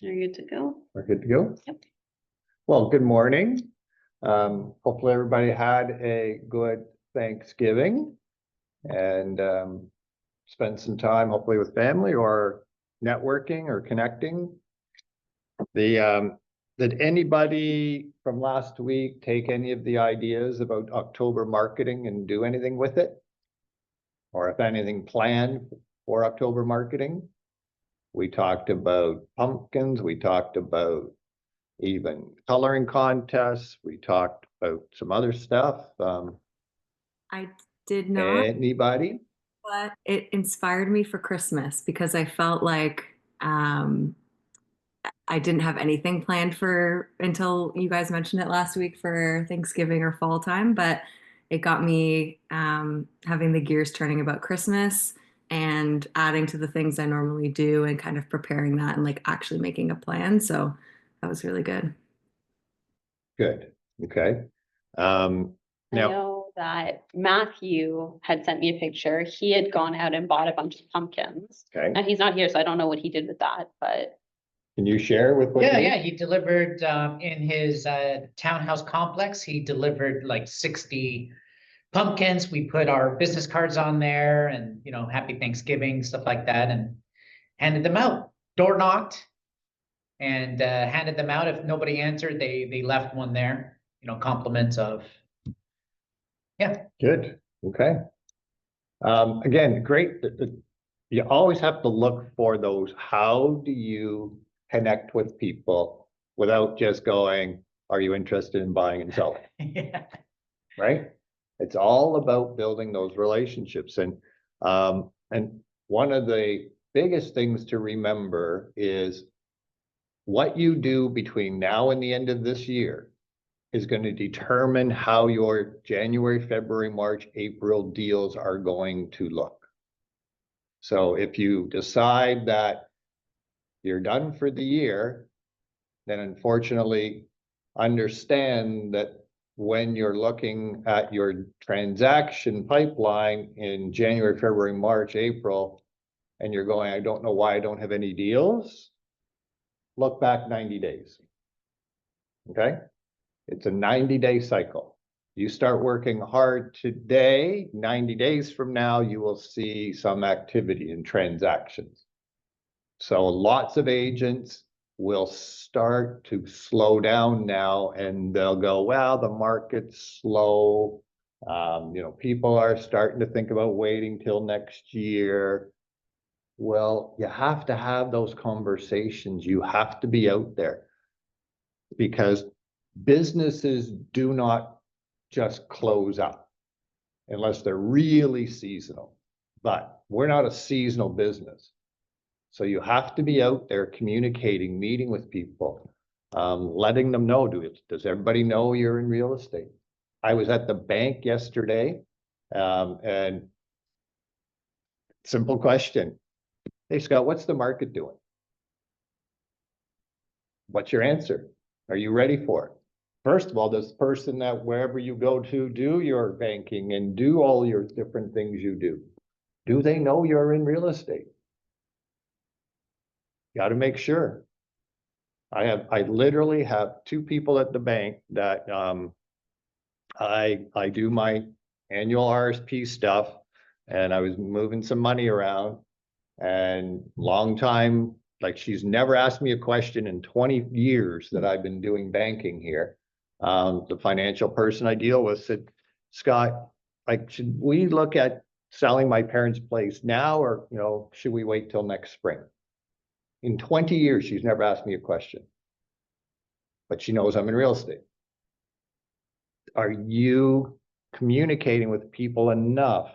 You're good to go. We're good to go? Yep. Well, good morning. Hopefully everybody had a good Thanksgiving and spent some time hopefully with family or networking or connecting. Did anybody from last week take any of the ideas about October marketing and do anything with it? Or if anything planned for October marketing? We talked about pumpkins, we talked about even coloring contests, we talked about some other stuff. I did not, Anybody? but it inspired me for Christmas because I felt like I didn't have anything planned for until you guys mentioned it last week for Thanksgiving or fall time, but it got me having the gears turning about Christmas and adding to the things I normally do and kind of preparing that and like actually making a plan. So that was really good. Good, okay. I Now, know that Matthew had sent me a picture. He had gone out and bought a bunch of pumpkins. okay, And he's not here, so I don't know what he did with that, but can you share with what Yeah, you- yeah, he delivered in his townhouse complex. He delivered like 60 pumpkins. We put our business cards on there and, you know, happy Thanksgiving, stuff like that, and handed them out. Door knocked and handed them out. If nobody answered, they left one there, you know, compliments of, yeah. Good, okay. Again, great. You always have to look for those. How do you connect with people without just going, are you interested in buying and selling? Yeah. Right? It's all about building those relationships. And one of the biggest things to remember is what you do between now and the end of this year is going to determine how your January, February, March, April deals are going to look. So if you decide that you're done for the year, then unfortunately understand that when you're looking at your transaction pipeline in January, February, March, April, and you're going, I don't know why I don't have any deals, look back 90 days. Okay? It's a 90-day cycle. You start working hard today, 90 days from now, you will see some activity in transactions. So lots of agents will start to slow down now and they'll go, well, the market's slow. You know, people are starting to think about waiting till next year. Well, you have to have those conversations. You have to be out there because businesses do not just close up unless they're really seasonal. But we're not a seasonal business. So you have to be out there communicating, meeting with people, letting them know, does everybody know you're in real estate? I was at the bank yesterday, and simple question. Hey, Scott, what's the market doing? What's your answer? Are you ready for it? First of all, does the person that wherever you go to do your banking and do all your different things you do they know you're in real estate? Got to make sure. I literally have two people at the bank that I do my annual RSP stuff, and I was moving some money around, and long time, like she's never asked me a question in 20 years that I've been doing banking here. The financial person I deal with said, Scott, like, should we look at selling my parents' place now, or, you know, should we wait till next spring? In 20 years, she's never asked me a question, but she knows I'm in real estate. Are you communicating with people enough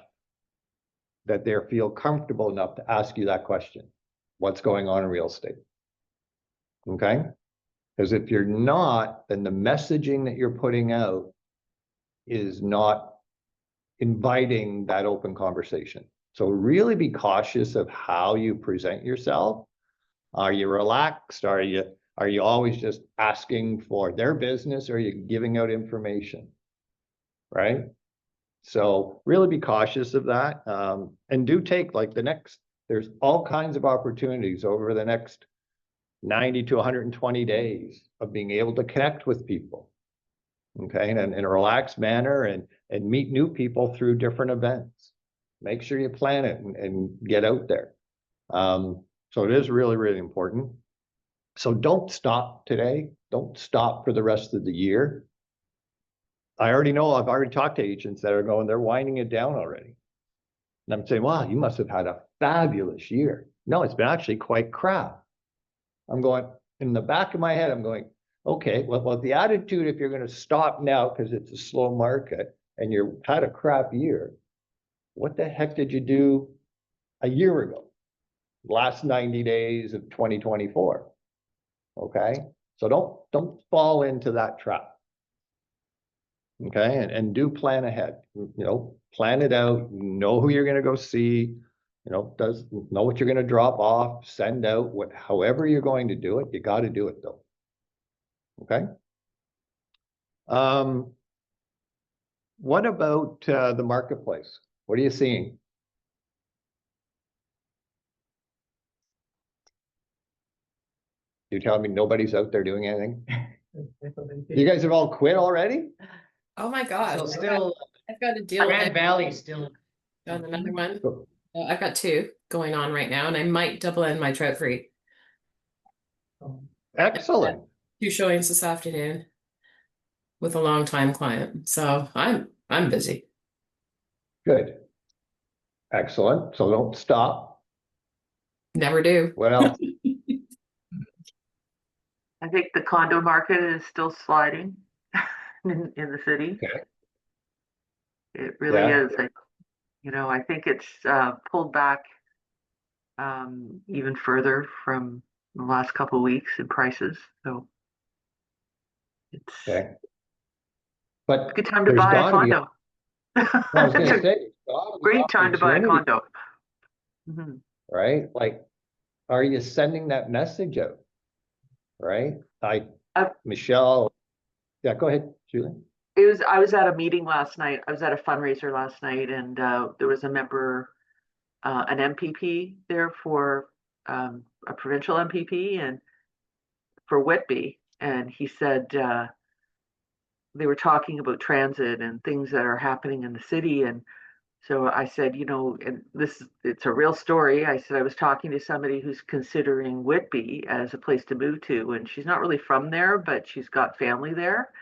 that they feel comfortable enough to ask you that question? What's going on in real estate? Okay? Because if you're not, then the messaging that you're putting out is not inviting that open conversation. So really be cautious of how you present yourself. Are you relaxed? Are you always just asking for their business, or are you giving out information? Right? So really be cautious of that. And do take like there's all kinds of opportunities over the next 90 to 120 days of being able to connect with people. Okay, and in a relaxed manner and meet new people through different events. Make sure you plan it and get out there. So it is really, really important. So don't stop today. Don't stop for the rest of the year. I already know, I've already talked to agents that are going, they're winding it down already. And I'm saying, wow, you must have had a fabulous year. No, it's been actually quite crap. I'm going, in the back of my head, I'm going, okay, well, the attitude, if you're going to stop now because it's a slow market and you had a crap year, what the heck did you do a year ago? Last 90 days of 2024. Okay, so don't fall into that trap. Okay, and do plan ahead. You know, plan it out. Know who you're going to go see. You know, know what you're going to drop off. Send out however you're going to do it. You got to do it though. Okay. What about the marketplace? What are you seeing? You telling me nobody's out there doing anything? You guys have all quit already? Oh my gosh. So still, I've got a deal Grand Valley still. on another one. Oh, I've got two going on right now, and I might double in my trout free. excellent. Two showings this afternoon with a longtime client. So I'm busy. Good. Excellent. So don't stop. Never do. What else? I think the condo market is still sliding in the city. Okay. It really Yeah. is. I think it's pulled back even further from the last couple of weeks in prices. So it's Okay. a But good time to there's buy a gotta be- condo. I was It's gonna a say, there's gotta be great time to buy a opportunity, condo. Mhm. right? Like, are you sending that message out? Right? Michelle, yeah, go ahead, Julie. I was at a meeting last night. I was at a fundraiser last night, and there was a member, an MPP there for a provincial MPP and for Whitby, and he said they were talking about transit and things that are happening in the city. And so I said, and it's a real story. I said I was talking to somebody who's considering Whitby as a place to move to, and she's not really from there, but she's got family there.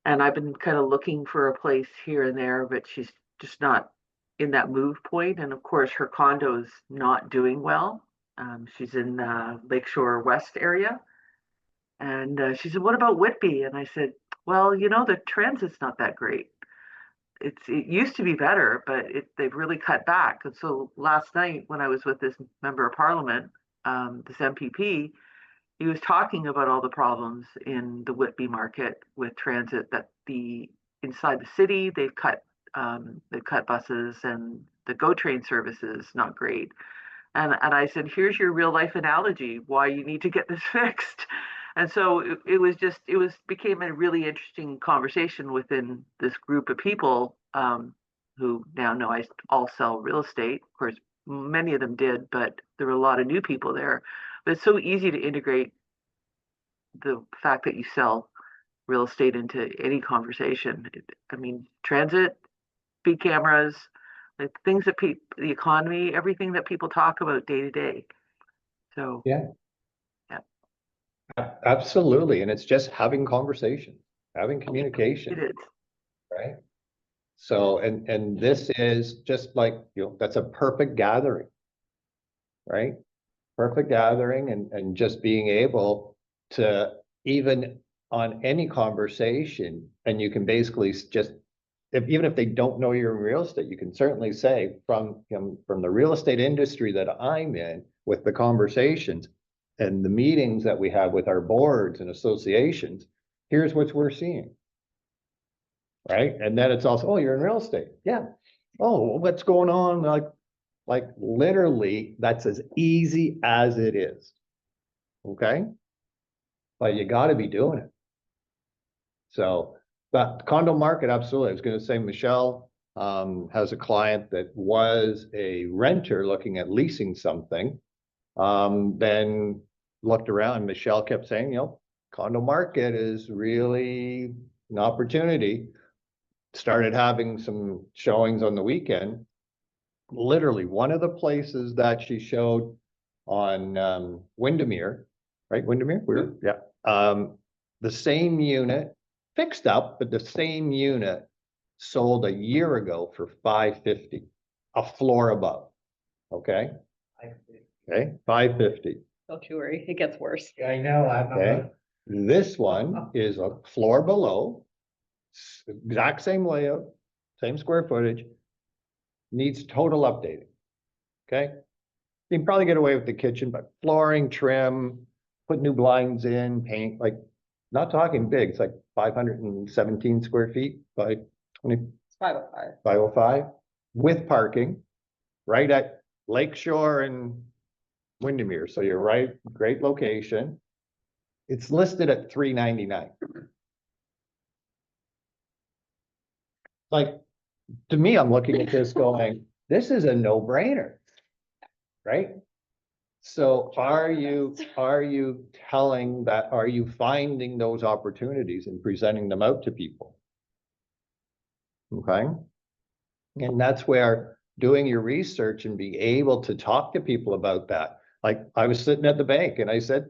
And I've been kind of looking for a place here and there, but she's just not in that move point. And of course, her condo's not doing well. She's in Lakeshore West area. And she said, "What about Whitby?" And I said, "Well, the transit's not that great. It used to be better, but they've really cut back." And so last night when I was with this member of parliament, this MPP, he was talking about all the problems in the Whitby market with transit, that inside the city they've cut buses, and the GO train service is not great. And I said, "Here's your real life analogy why you need to get this fixed." And so it became a really interesting conversation within this group of people who now know I all sell real estate. Of course, many of them did, but there were a lot of new people there. But it's so easy to integrate the fact that you sell real estate into any conversation. I mean, transit, speed cameras, like things that the economy, everything that people talk about day to day. So Yeah. Absolutely. And it's just having conversation, having communication, it is. right? So, and this is just like, that's a perfect gathering, right? Perfect gathering and just being able to, even on any conversation, and you can basically just, even if they don't know you're in real estate, you can certainly say from the real estate industry that I'm in, with the conversations and the meetings that we have with our boards and associations, here's what we're seeing. Right? And then it's also, oh, you're in real estate. Yeah. Oh, what's going on? Like literally, that's as easy as it is. Okay. But you got to be doing it. So that condo market, absolutely. I was going to say, Michelle has a client that was a renter looking at leasing something. Then looked around, Michelle kept saying, you know, condo market is really an opportunity. Started having some showings on the weekend. Literally, one of the places that she showed on Windermere, right? Windermere, yeah. The same unit, fixed up, but the same unit sold a year ago for $550, a floor above. Okay, okay, $550. Don't you worry, it gets worse. I know, I'm Okay, this one is a floor below, exact same layout, same square footage, needs total updating. Okay, you can probably get away with the kitchen, but flooring, trim, put new blinds in, paint, like, not talking big, it's like 517 square feet by 20, It's 505. 505, with parking, right at Lakeshore and Windermere, so you're right, great location. It's listed at $399. Like, to me, I'm looking at this going, this is a no-brainer, right? So are you telling that, are you finding those opportunities and presenting them out to people? Okay. And that's where doing your research and being able to talk to people about that. Like, I was sitting at the bank and I said,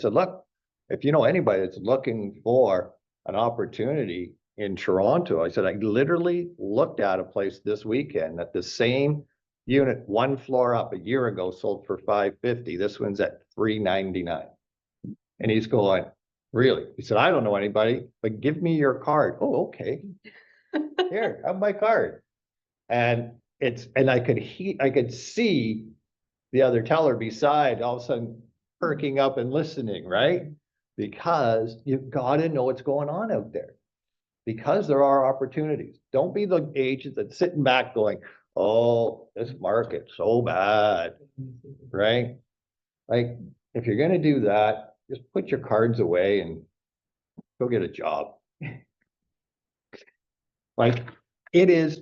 look, if you know anybody that's looking for an opportunity in Toronto, I said, I literally looked at a place this weekend that the same unit, one floor up, a year ago sold for $550. This one's at $399. And he's going, really? He said, I don't know anybody, but give me your card. Oh, okay. Here, have my card. And I could see the other teller beside all of a sudden perking up and listening, right? Because you've got to know what's going on out there. Because there are opportunities. Don't be the agent that's sitting back going, oh, this market's so bad, right? Like, if you're gonna do that, just put your cards away and go get a job. Like, it is,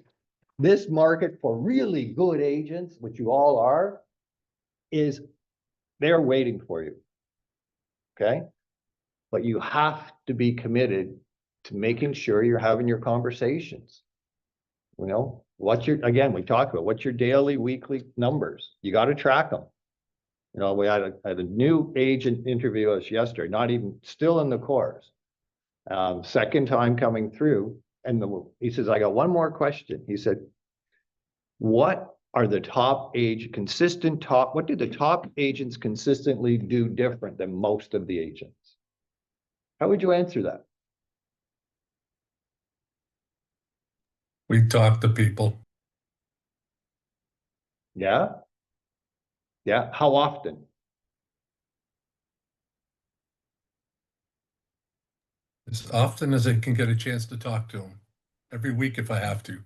this market for really good agents, which you all are, is, they're waiting for you. Okay? But you have to be committed to making sure you're having your conversations. You know, again, we talked about what's your daily, weekly numbers. You got to track them. You know, we had a new agent interview us yesterday, not even still in the course. Second time coming through, and he says, I got one more question. He said, what do the top agents consistently do different than most of the agents? How would you answer that? We talk to people. Yeah? Yeah, how often? As often as I can get a chance to talk to them. Every week if I have to.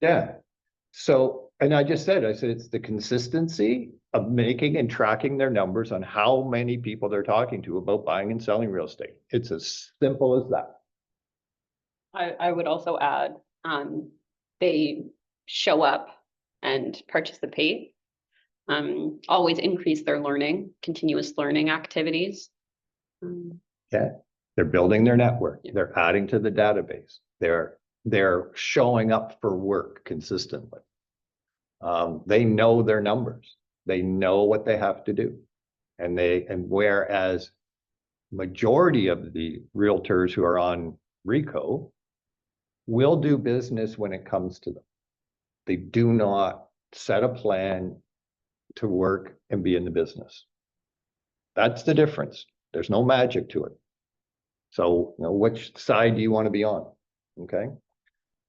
Yeah. So, and I said it's the consistency of making and tracking their numbers on how many people they're talking to about buying and selling real estate. It's as simple as that. I would also add, they show up and participate. Always increase their learning, continuous learning activities. Yeah. They're building their network. Yeah. They're adding to the database. They're showing up for work consistently. They know their numbers. They know what they have to do. And whereas majority of the realtors who are on RECO will do business when it comes to them. They do not set a plan to work and be in the business. That's the difference. There's no magic to it. So, you know, which side do you want to be on? Okay.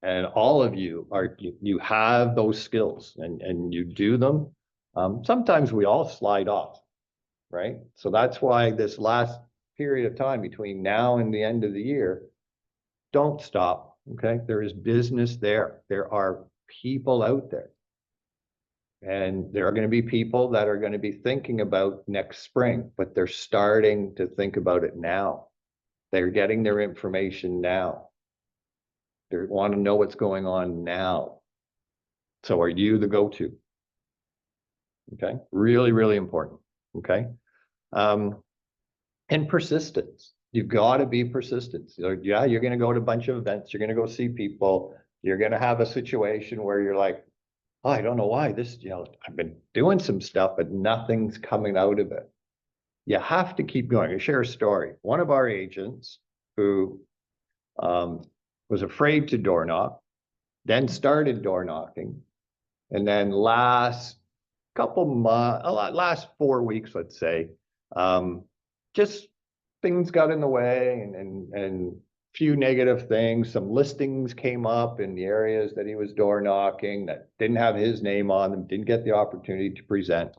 And all of you you have those skills and you do them. Sometimes we all slide off, right? So that's why this last period of time between now and the end of the year, don't stop. Okay. There is business there. There are people out there. And there are going to be people that are going to be thinking about next spring, but they're starting to think about it now. They're getting their information now. They want to know what's going on now. So are you the go-to? Okay. Really, really important. Okay. And persistence. You've got to be persistent. Yeah, you're going to go to a bunch of events. You're going to go see people. You're going to have a situation where you're like, oh, I don't know why this, I've been doing some stuff, but nothing's coming out of it. You have to keep going. I share a story. One of our agents who was afraid to door knock, then started door knocking, and then last 4 weeks, let's say, just things got in the way and few negative things. Some listings came up in the areas that he was door knocking that didn't have his name on them, didn't get the opportunity to present.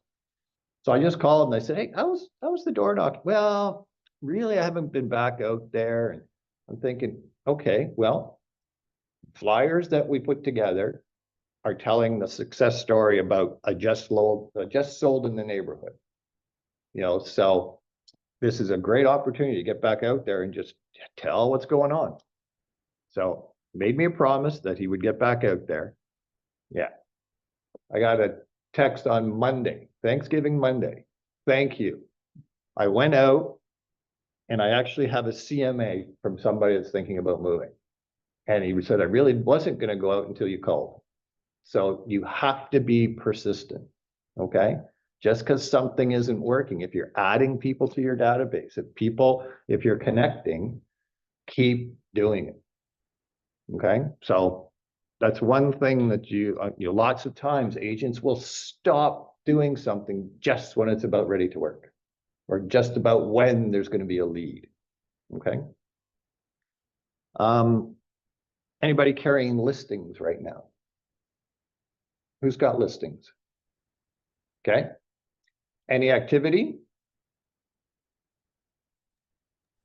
So I just called and I said, hey, how was the door knock? Well, really, I haven't been back out there. And I'm thinking, okay, well, flyers that we put together are telling the success story about a just sold in the neighborhood. So this is a great opportunity to get back out there and just tell what's going on. So made me a promise that he would get back out there. Yeah. I got a text on Monday, Thanksgiving Monday. Thank you. I went out and I actually have a CMA from somebody that's thinking about moving. And he said, I really wasn't going to go out until you called. So you have to be persistent. Okay. Just because something isn't working, if you're adding people to your database, if you're connecting, keep doing it. Okay. So that's one thing that lots of times agents will stop doing something just when it's about ready to work, or just about when there's going to be a lead. Okay. Anybody carrying listings right now? Who's got listings? Okay. Any activity?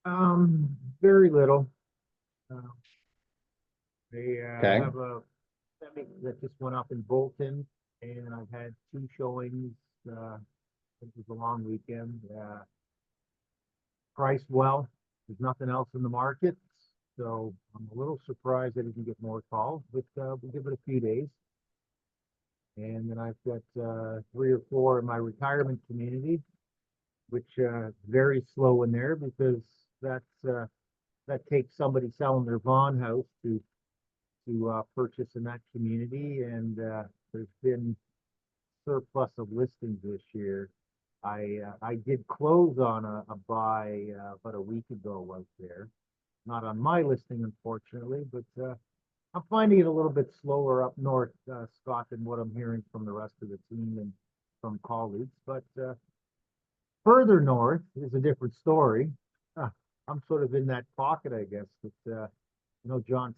Very little. They Okay. have a semi that just went up in Bolton, and I've had 2 showings. It was a long weekend. Priced well. There's nothing else in the market, so I'm a little surprised I didn't get more calls, but we'll give it a few days. And then I've got 3 or 4 in my retirement community, which very slow in there because that takes somebody selling their Vaughan house to purchase in that community, and there's been surplus of listings this year. I did close on a buy about a week ago out there, not on my listing unfortunately, but I'm finding it a little bit slower up north, Scott, than what I'm hearing from the rest of the team and from colleagues. But further north is a different story. I'm sort of in that pocket, I guess. But John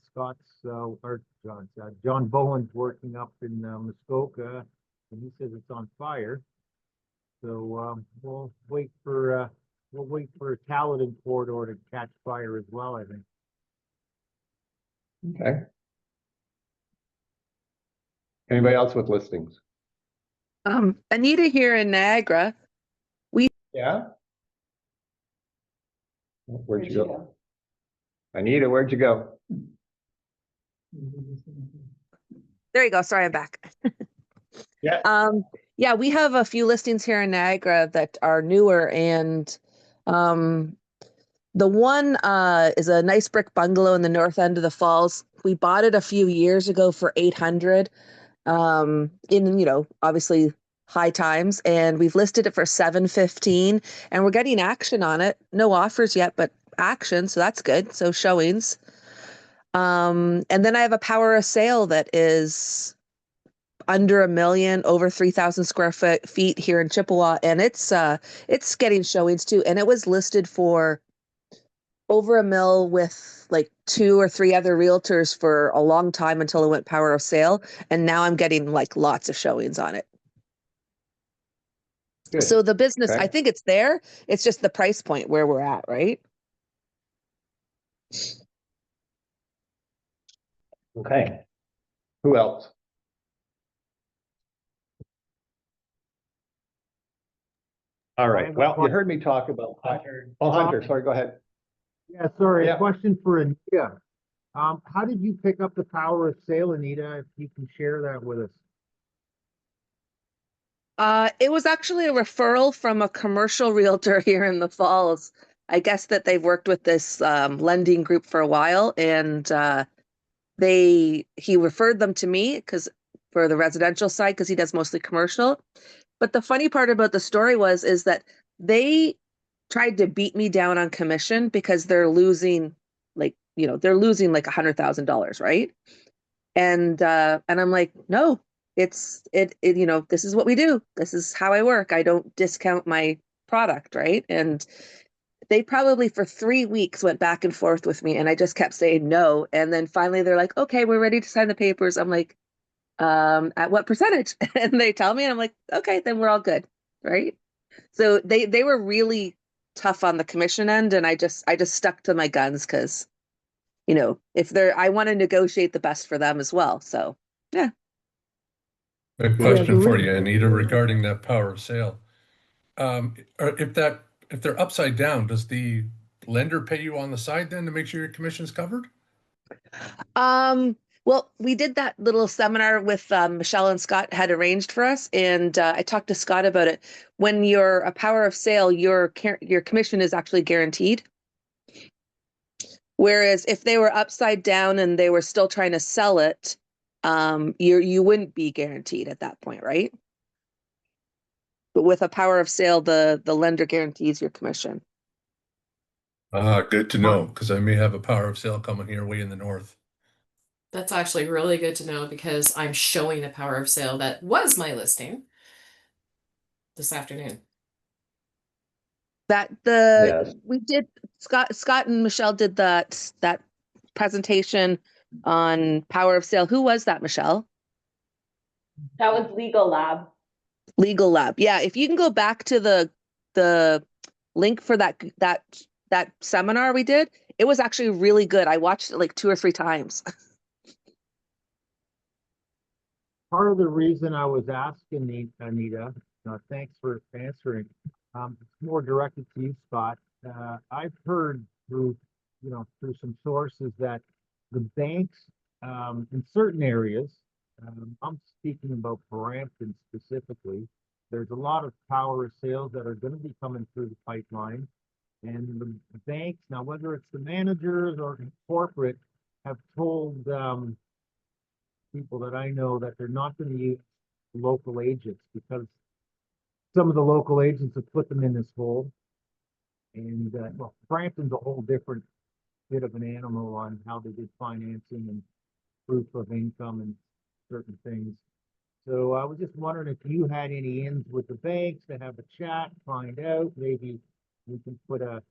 Bowen's working up in Muskoka, and he says it's on fire. So we'll wait for a Caledon corridor to catch fire as well, I think. Okay. Anybody else with listings? Anita here in Niagara. Yeah. Where'd you go? Anita, where'd you go? There you go. Sorry, I'm back. Yeah. Yeah, we have a few listings here in Niagara that are newer, and the one is a nice brick bungalow in the north end of the falls. We bought it a few years ago for $800 in obviously high times, and we've listed it for $715, and we're getting action on it. No offers yet, but action, so that's good. So showings. And then I have a power of sale that is under $1 million, over 3,000 square feet here in Chippewa, and it's getting showings too. And it was listed for over $1 million with like 2 or 3 other realtors for a long time until it went power of sale, and now I'm getting like lots of showings on it. Good. So the business, Okay. I think it's there. It's just the price point where we're at, right? Okay. Who else? All right. Well, you heard me talk about Hunter. Oh, Hunter, sorry, go ahead. Yeah, sorry. Yeah. A question for Anita. How did you pick up the power of sale, Anita? If you can share that with us. It was actually a referral from a commercial realtor here in the Falls. I guess that they've worked with this lending group for a while, and he referred them to me because for the residential side, because he does mostly commercial. But the funny part about the story is that they tried to beat me down on commission because they're losing they're losing like $100,000, right? And I'm like, no, it's this is what we do. This is how I work. I don't discount my product, right? And they probably for 3 weeks went back and forth with me, and I just kept saying no. And then finally they're like, okay, we're ready to sign the papers. I'm like, at what percentage? And they tell me, and I'm like, okay, then we're all good, right? So they were really tough on the commission end, and I just stuck to my guns because if I want to negotiate the best for them as well. So yeah. A question for you, Anita, regarding that power of sale. If they're upside down, does the lender pay you on the side then to make sure your commission's covered? Well, we did that little seminar with Michelle and Scott had arranged for us, and I talked to Scott about it. When you're a power of sale, your commission is actually guaranteed. Whereas if they were upside down and they were still trying to sell it, you wouldn't be guaranteed at that point, right? But with a power of sale, the lender guarantees your commission. Good to know, because I may have a power of sale coming here way in the north. That's actually really good to know because I'm showing a power of sale that was my listing this afternoon. Yes. We did Scott and Michelle did that presentation on power of sale. Who was that, Michelle? That was Legal Lab. Legal Lab. Yeah, if you can go back to the link for that seminar we did, it was actually really good. I watched it like 2 or 3 times. Part of the reason I was asking Anita, thanks for answering. It's more directed to you, Scott. I've heard through some sources that the banks in certain areas, I'm speaking about Brampton specifically, there's a lot of power of sales that are going to be coming through the pipeline. And the banks, now whether it's the managers or corporate, have told people that I know that they're not going to use local agents because some of the local agents have put them in this hole. And well, Brampton's a whole different bit of an animal on how they did financing and proof of income and certain things. So I was just wondering if you had any ins with the banks to have a chat, find out, maybe we can put a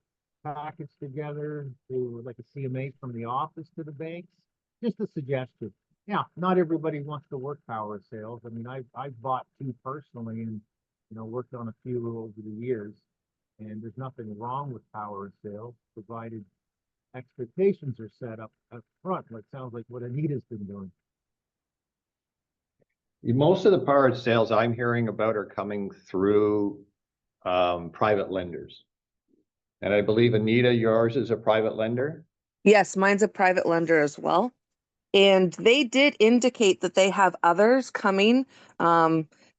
package together to like a CMA from the office to the banks. Just a suggestion. Yeah, not everybody wants to work power sales. I mean, I've bought 2 personally and worked on a few over the years, and there's nothing wrong with power sales provided expectations are set up front. Like sounds like what Anita's been doing. Most of the power of sales I'm hearing about are coming through private lenders. And I believe, Anita, yours is a private lender? Yes, mine's a private lender as well. And they did indicate that they have others coming.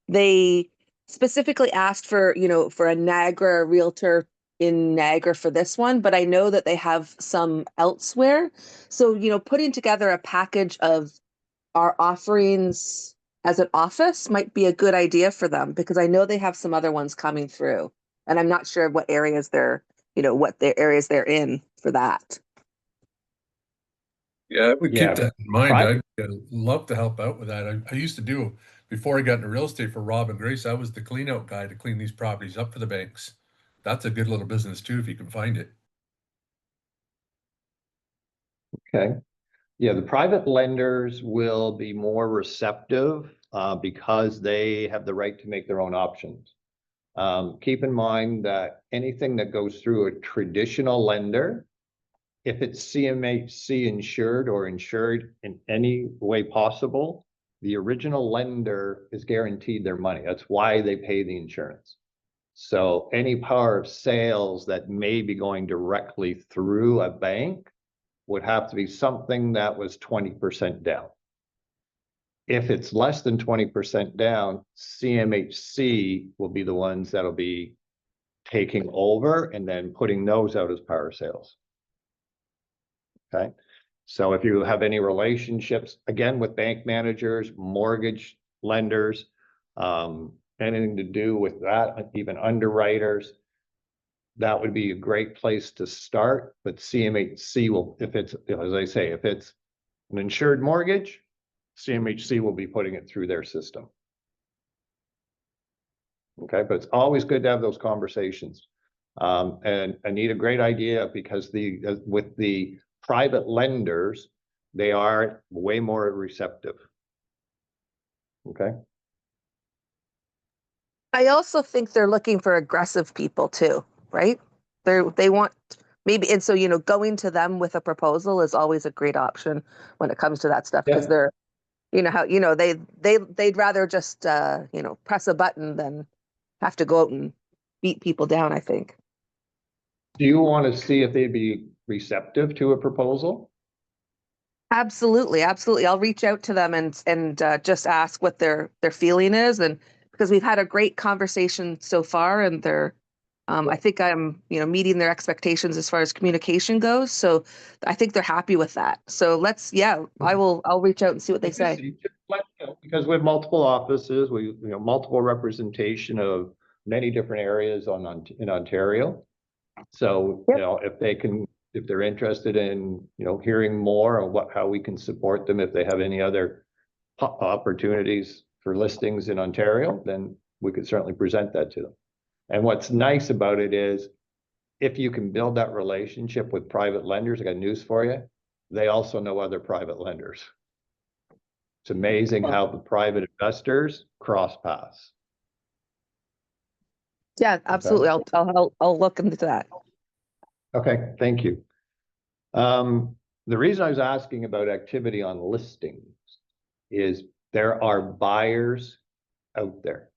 They specifically asked for a Niagara realtor in Niagara for this one, but I know that they have some elsewhere. So, putting together a package of our offerings as an office might be a good idea for them because I know they have some other ones coming through. And I'm not sure what areas what their areas they're in for that. Yeah, I would keep Yeah. that in mind. I'd love to help out with that. I used to do, before I got into real estate for Rob and Grace, I was the clean out guy to clean these properties up for the banks. That's a good little business too, if you can find it. Okay. Yeah, the private lenders will be more receptive because they have the right to make their own options. Keep in mind that anything that goes through a traditional lender, if it's CMHC insured or insured in any way possible, the original lender is guaranteed their money. That's why they pay the insurance. So any power of sales that may be going directly through a bank would have to be something that was 20% down. If it's less than 20% down, CMHC will be the ones that'll be taking over and then putting those out as power sales. Okay, so if you have any relationships, again, with bank managers, mortgage lenders, anything to do with that, even underwriters, that would be a great place to start. But CMHC will, if it's, as I say, if it's an insured mortgage, CMHC will be putting it through their system. Okay, but it's always good to have those conversations. And I need a great idea because with the private lenders, they are way more receptive. Okay. I also think they're looking for aggressive people too, right? They want maybe, and so, going to them with a proposal is always a great option when it comes to that stuff, because Yeah. they're, how, they'd rather just, press a button than have to go out and beat people down, I think. Do you want to see if they'd be receptive to a proposal? Absolutely, absolutely. I'll reach out to them and just ask what their feeling is, and because we've had a great conversation so far, and they're, I think I'm, meeting their expectations as far as communication goes. So I think they're happy with that. So I'll reach out and see what they say. Because we have multiple offices, multiple representation of many different areas in Ontario. So, Yep. if they're interested in, hearing more on how we can support them, if they have any other opportunities for listings in Ontario, then we could certainly present that to them. And what's nice about it is, if you can build that relationship with private lenders, I got news for you, they also know other private lenders. It's amazing how the private investors cross paths. Yeah, absolutely. I'll look into that. Okay, thank you. The reason I was asking about activity on listings is there are buyers out there.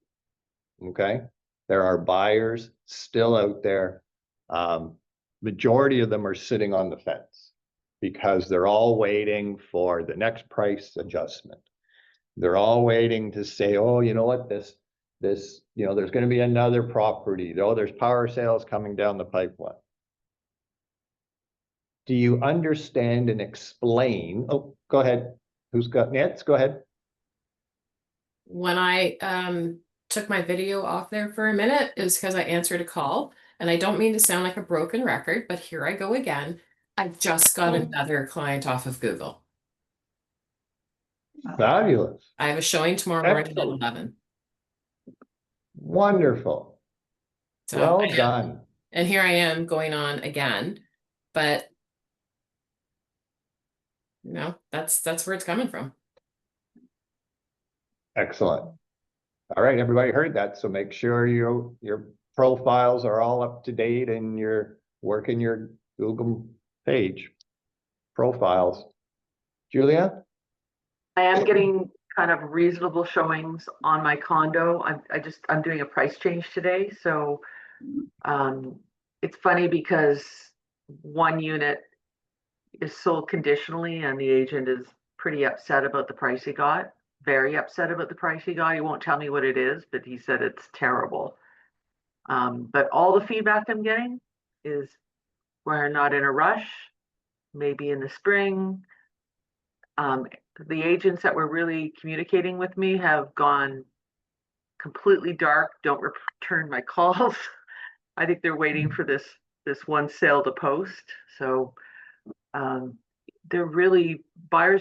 Okay, there are buyers still out there. Majority of them are sitting on the fence because they're all waiting for the next price adjustment. They're all waiting to say, oh, you know what, there's going to be another property. Oh, there's power sales coming down the pipeline. Do you understand and explain? Oh, go ahead. Who's got Nance? Go ahead. When I took my video off there for a minute, it was because I answered a call. And I don't mean to sound like a broken record, but here I go again. I just got another client off of Google. Fabulous. I have a showing tomorrow morning at Excellent. 11. Wonderful. So Well done. And here I am going on again, but that's where it's coming from. Excellent. All right, everybody heard that. So make sure your profiles are all up to date and you're working your Google page profiles. Julia? I am getting kind of reasonable showings on my condo. I'm doing a price change today. So it's funny because one unit is sold conditionally and the agent is pretty upset about the price he got. Very upset about the price he got. He won't tell me what it is, but he said it's terrible. But all the feedback I'm getting is we're not in a rush, maybe in the spring. The agents that were really communicating with me have gone completely dark, don't return my calls. I think they're waiting for this one sale to post. So buyers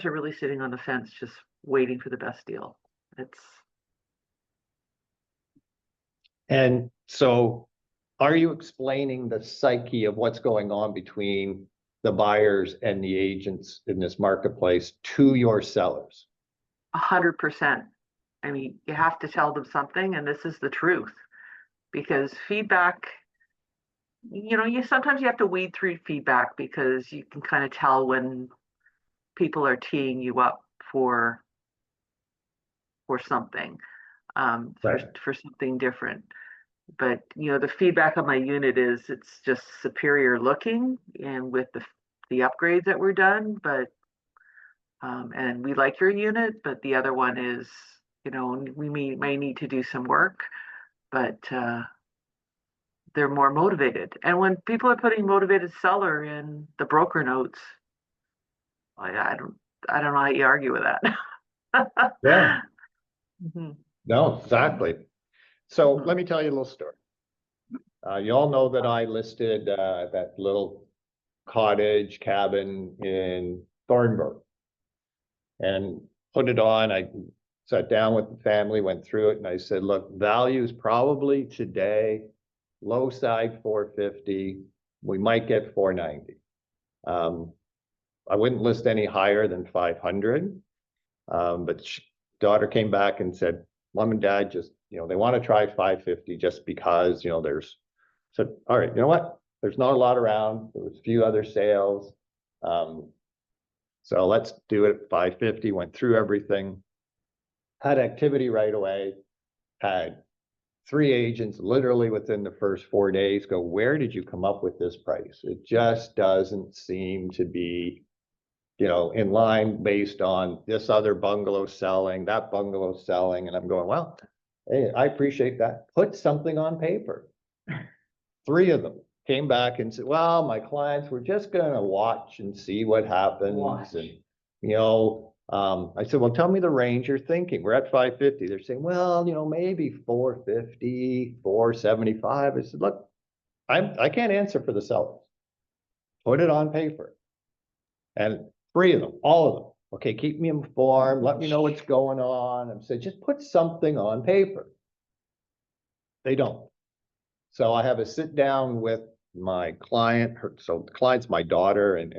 are really sitting on the fence, just waiting for the best deal. And so are you explaining the psyche of what's going on between the buyers and the agents in this marketplace to your sellers? 100%. I mean, you have to tell them something, and this is the truth. Because feedback, sometimes you have to weed through feedback because you can kind of tell when people are teeing you up for something, Right. for something different. But the feedback on my unit is it's just superior looking, and with the upgrades that were done, but And we like your unit, but the other one is, you know, we may need to do some work, but they're more motivated. And when people are putting motivated seller in the broker notes, I don't know how you argue with that. Yeah. Mhm. No, exactly. So let me tell you a little story. You all know that I listed that little cottage cabin in Thornburg and put it on. I sat down with the family, went through it, and I said, look, value is probably today, low side 450. We might get 490. I wouldn't list any higher than 500. But daughter came back and said, Mom and Dad just, you know, they want to try 550 just because, you know, said, all right, you know what? There's not a lot around. There was a few other sales. So let's do it at 550, went through everything, had activity right away, had 3 agents literally within the first 4 days go, where did you come up with this price? It just doesn't seem to be, you know, in line based on this other bungalow selling, that bungalow selling. And I'm going, well, hey, I appreciate that. Put something on paper. 3 of them came back and said, well, my clients were just going to watch and see what happens. And, you know, I said, well, tell me the range you're thinking. We're at 550. They're saying, well, you know, maybe 450, 475. I said, look, I can't answer for the sellers. Put it on paper. And 3 of them, all of them. Okay, keep me informed. Let me know what's going on. I said, just put something on paper. They don't. So I have a sit down with my client. So the client's my daughter, and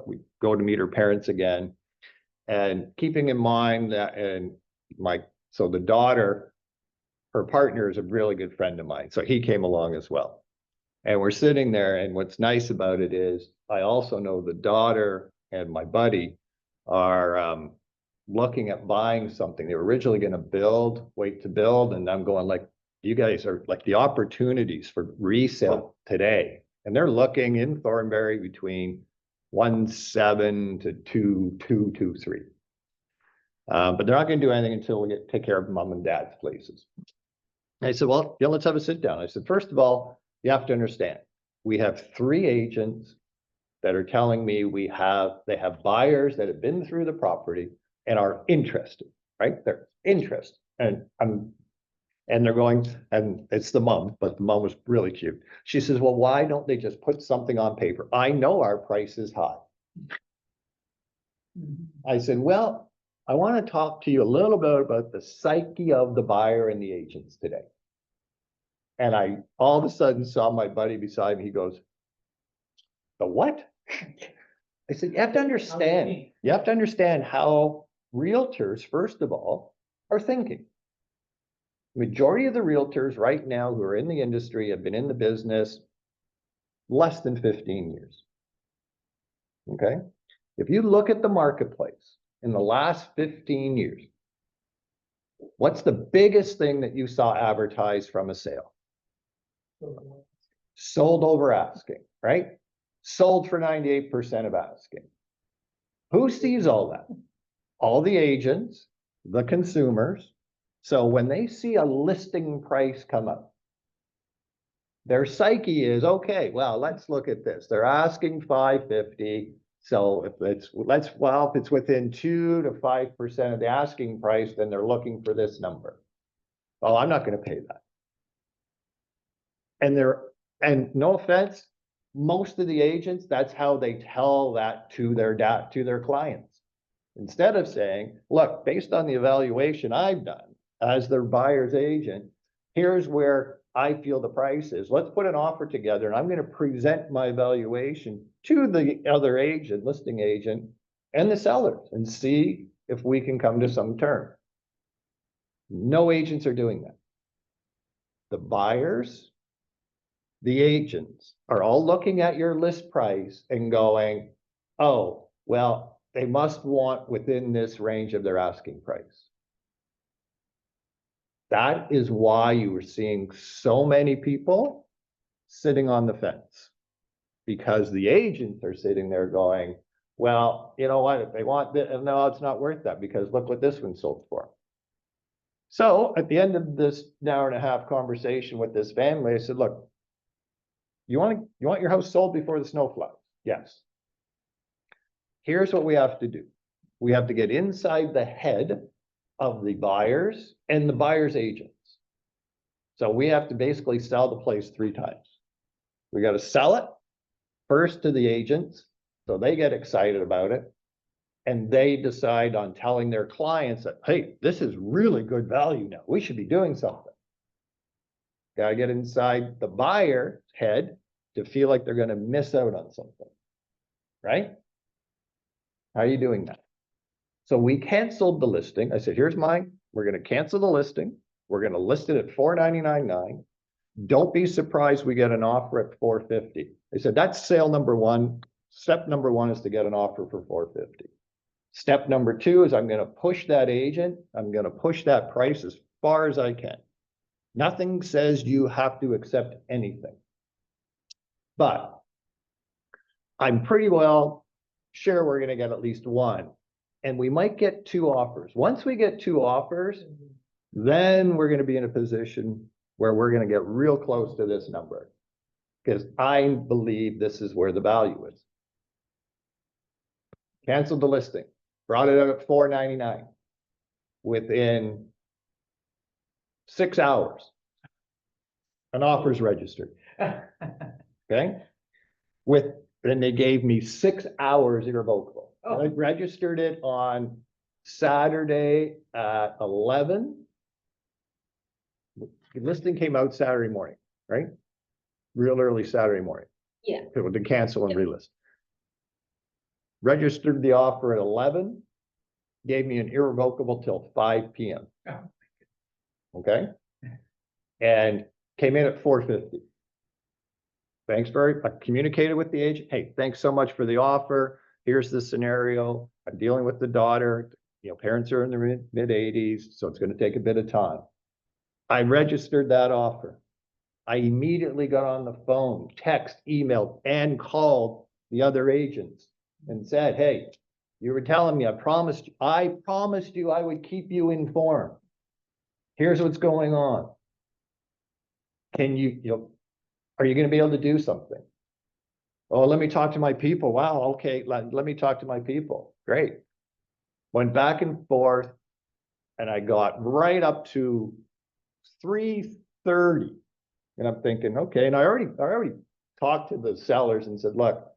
we go to meet her parents again. And keeping in mind that, so the daughter, her partner is a really good friend of mine. So he came along as well. And we're sitting there, and what's nice about it is I also know the daughter and my buddy are looking at buying something. They were originally going to wait to build, and I'm going like, you guys are like the opportunities for resale today. And they're looking in Thornbury between 1.7 to 2.3. But they're not going to do anything until we take care of Mom and Dad's places. And I said, well, yeah, let's have a sit down. I said, first of all, you have to understand, we have 3 agents that are telling me they have buyers that have been through the property and are interested, right? They're interested. And they're going, and it's the mom, but the mom was really cute. She says, well, why don't they just put something on paper? I know our price is high. I said, well, I want to talk to you a little bit about the psyche of the buyer and the agents today. And I all of a sudden saw my buddy beside me. He goes, the what? I said, you have to understand how realtors, first of all, are thinking. Majority of the realtors right now who are in the industry have been in the business less than 15 years. Okay. If you look at the marketplace in the last 15 years, what's the biggest thing that you saw advertised from a sale? Sold over asking, right? Sold for 98% of asking. Who sees all that? All the agents, the consumers. So when they see a listing price come up, their psyche is, okay, well, let's look at this. They're asking 550. So if it's within 2 to 5% of the asking price, then they're looking for this number. Oh, I'm not going to pay that. And no offense, most of the agents, that's how they tell that to their clients. Instead of saying, look, based on the evaluation I've done as their buyer's agent, here's where I feel the price is. Let's put an offer together, and I'm going to present my evaluation to the other agent, listing agent, and the sellers, and see if we can come to some term. No agents are doing that. The buyers, the agents are all looking at your list price and going, oh, well, they must want within this range of their asking price. That is why you were seeing so many people sitting on the fence, because the agents are sitting there going, Well, you know what, if they want this, no, it's not worth that because look what this one sold for. So at the end of this hour and a half conversation with this family, I said, look, you want your house sold before the snow flies? Yes. Here's what we have to do. We have to get inside the head of the buyers and the buyer's agents. So we have to basically sell the place 3 times. We got to sell it first to the agents, so they get excited about it. And they decide on telling their clients that, hey, this is really good value now. We should be doing something. Gotta get inside the buyer's head to feel like they're gonna miss out on something, right? How are you doing that? So we canceled the listing. I said, here's mine. We're gonna cancel the listing. We're gonna list it at $499.9. Don't be surprised we get an offer at $450. I said, that's sale number 1. Step number 1 is to get an offer for $450. Step number 2 is I'm going to push that agent. I'm going to push that price as far as I can. Nothing says you have to accept anything. But I'm pretty well sure we're going to get at least 1. And we might get 2 offers. Once we get 2 offers, then we're going to be in a position where we're going to get real close to this number. Because I believe this is where the value is. Canceled the listing. Brought it out at $499 within 6 hours. An offer's registered. Okay. Then they gave me 6 hours irrevocable. Oh. I registered it on Saturday at 11. The listing came out Saturday morning, right? Real early Saturday morning. Yeah. People to cancel and relist. Registered the offer at 11, gave me an irrevocable till 5 p.m. Oh. Okay? And came in at $450. I communicated with the agent. Hey, thanks so much for the offer. Here's the scenario. I'm dealing with the daughter. You know, parents are in their mid 80s, so it's going to take a bit of time. I registered that offer. I immediately got on the phone, text, emailed, and called the other agents and said, hey, you were telling me, I promised you I would keep you informed. Here's what's going on. Can are you going to be able to do something? Oh, let me talk to my people. Wow, okay, let me talk to my people. Great. Went back and forth, and I got right up to 3:30. And I'm thinking, okay, and I already talked to the sellers and said, look,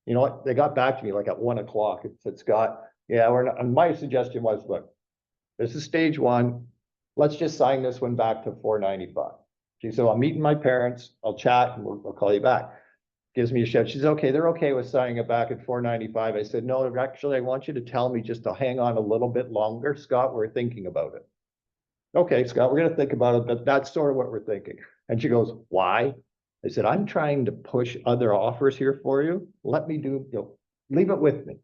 you know what? They got back to me like at 1 o'clock. It said, Scott, yeah, we're not, and my suggestion was, look, this is stage 1. Let's just sign this one back to $495. She said, I'm meeting my parents. I'll chat and we'll call you back. Gives me a shout. She said, okay, they're okay with signing it back at $495. I said, no, actually, I want you to tell me just to hang on a little bit longer. Scott, we're thinking about it. Okay, Scott, we're going to think about it, but that's sort of what we're thinking. And she goes, why? I said, I'm trying to push other offers here for you. Let me leave it with me.